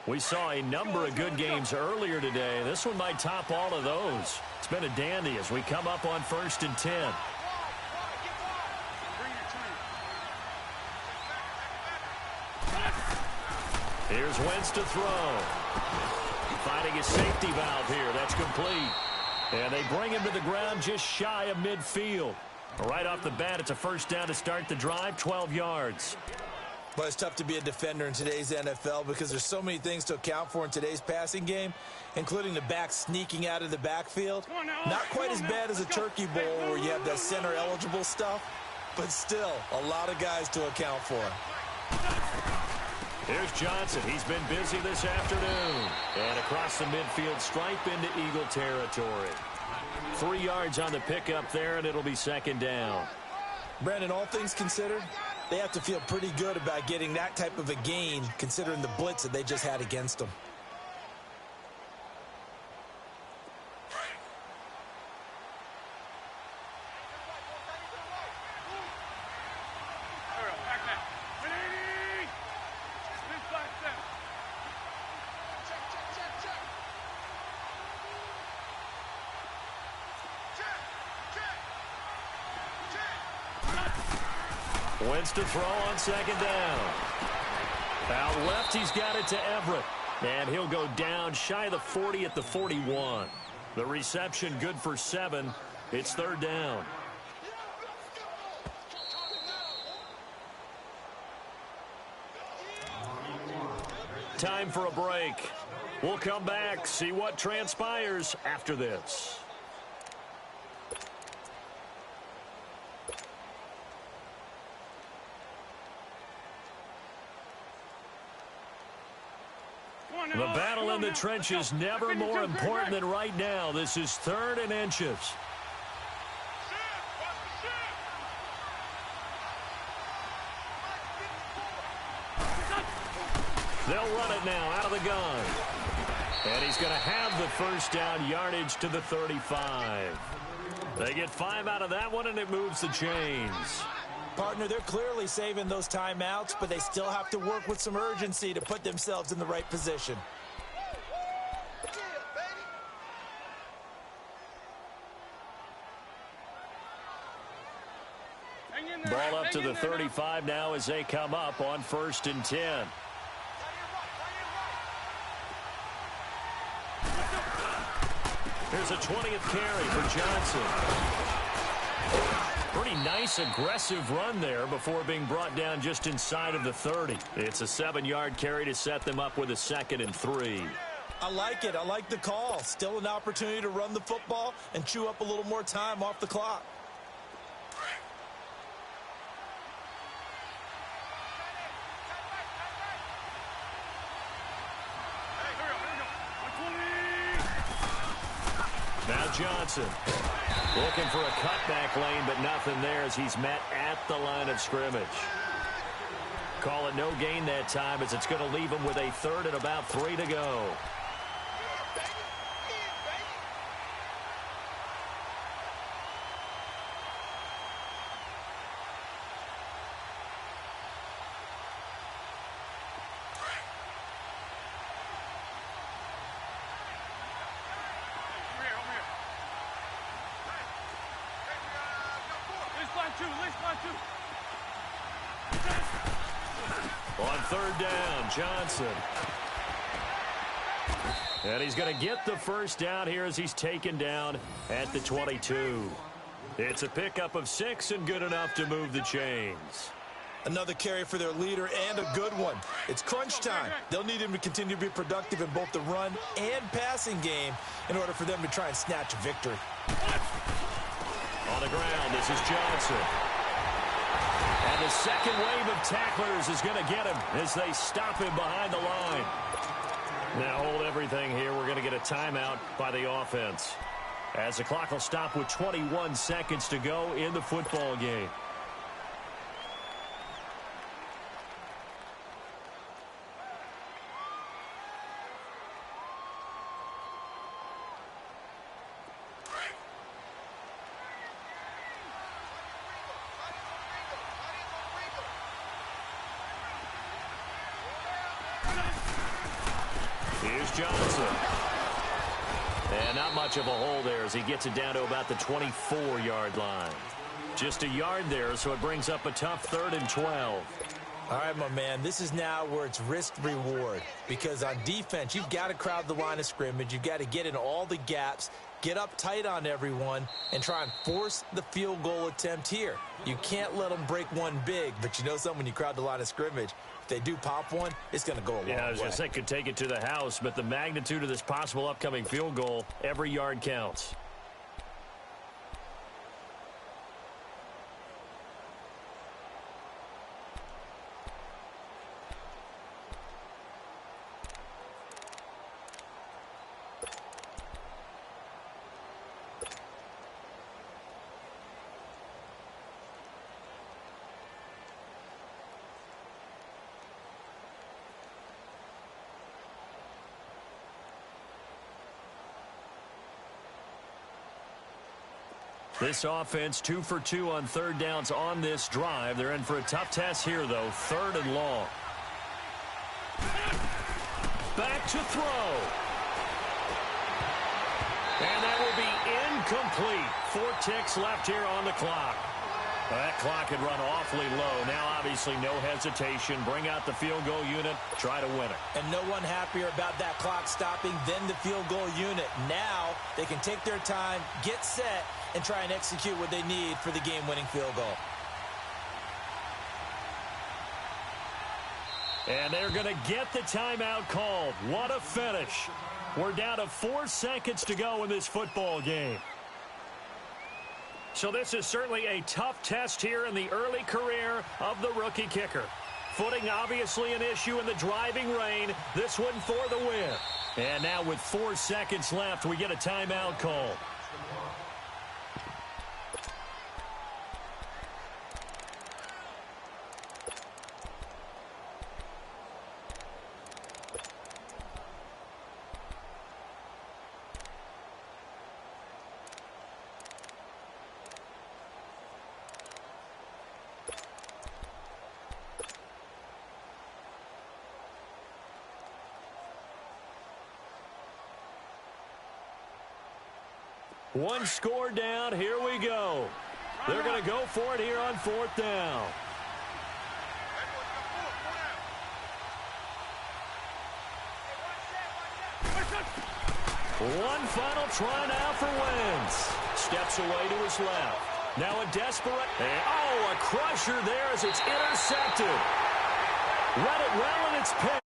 We saw a number of good games earlier today. This one might top all of those. It's been a dandy as we come up on 1st and 10. Here's Wentz to throw. Finding a safety valve here. That's complete. And they bring him to the ground just shy of midfield. Right off the bat, it's a 1st down to start the drive, 12 yards. But it's tough to be a defender in today's NFL because there's so many things to account for in today's passing game, including the back sneaking out of the backfield. Not quite as bad as a turkey bowl where you have that center-eligible stuff, but still a lot of guys to account for. Here's Johnson. He's been busy this afternoon. And across the midfield stripe into Eagle territory. 3 yards on the pickup there, and it'll be 2nd down. Brandon, all things considered, they have to feel pretty good about getting that type of a gain considering the blitz that they just had against them. Wentz to throw on 2nd down. Out left, he's got it to Everett. And he'll go down shy of the 40 at the 41. The reception good for 7. It's 3rd down. Time for a break. We'll come back, see what transpires after this. The battle in the trenches never more important than right now. This is 3rd and inches. They'll run it now out of the gun. And he's going to have the first down yardage to the 35. They get 5 out of that one, and it moves the chains. Partner, they're clearly saving those timeouts, but they still have to work with some urgency to put themselves in the right position. Ball up to the 35 now as they come up on 1st and 10. Here's a 20th carry for Johnson. Pretty nice, aggressive run there before being brought down just inside of the 30. It's a 7-yard carry to set them up with a 2nd and 3. I like it. I like the call. Still an opportunity to run the football and chew up a little more time off the clock. Now Johnson looking for a cutback lane, but nothing there as he's met at the line of scrimmage. Call it no gain that time as it's going to leave him with a 3rd and about 3 to go. On 3rd down, Johnson. And he's going to get the first down here as he's taken down at the 22. It's a pickup of 6 and good enough to move the chains. Another carry for their leader and a good one. It's crunch time. They'll need him to continue to be productive in both the run and passing game in order for them to try and snatch a victory. On the ground, this is Johnson. And the second wave of tacklers is going to get him as they stop him behind the line. Now hold everything here. We're going to get a timeout by the offense, as the clock will stop with 21 seconds to go in the football game. Here's Johnson. And not much of a hole there as he gets it down to about the 24-yard line. Just a yard there, so it brings up a tough 3rd and 12. All right, my man, this is now where it's risk-reward. Because on defense, you've got to crowd the line of scrimmage. You've got to get in all the gaps, get up tight on everyone, and try and force the field goal attempt here. You can't let them break one big, but you know something, when you crowd the line of scrimmage, if they do pop one, it's going to go a long way. Yeah, I was going to say, could take it to the house, but the magnitude of this possible upcoming field goal, every yard counts. This offense 2 for 2 on 3rd downs on this drive. They're in for a tough test here, though. 3rd and long. Back to throw. And that will be incomplete. 4 ticks left here on the clock. That clock had run awfully low. Now, obviously, no hesitation. Bring out the field goal unit. Try to win it. And no one happier about that clock stopping than the field goal unit. Now, they can take their time, get set, and try and execute what they need for the game-winning field goal. And they're going to get the timeout called. What a finish. We're down to 4 seconds to go in this football game. So this is certainly a tough test here in the early career of the rookie kicker. Footing obviously an issue in the driving rain. This one for the win. And now with 4 seconds left, we get a timeout call. One score down. Here we go. They're going to go for it here on 4th down. One final try now for Wentz. Steps away to his left. Now a desperate. Oh, a crusher there as it's intercepted. Read it well, and it's picked.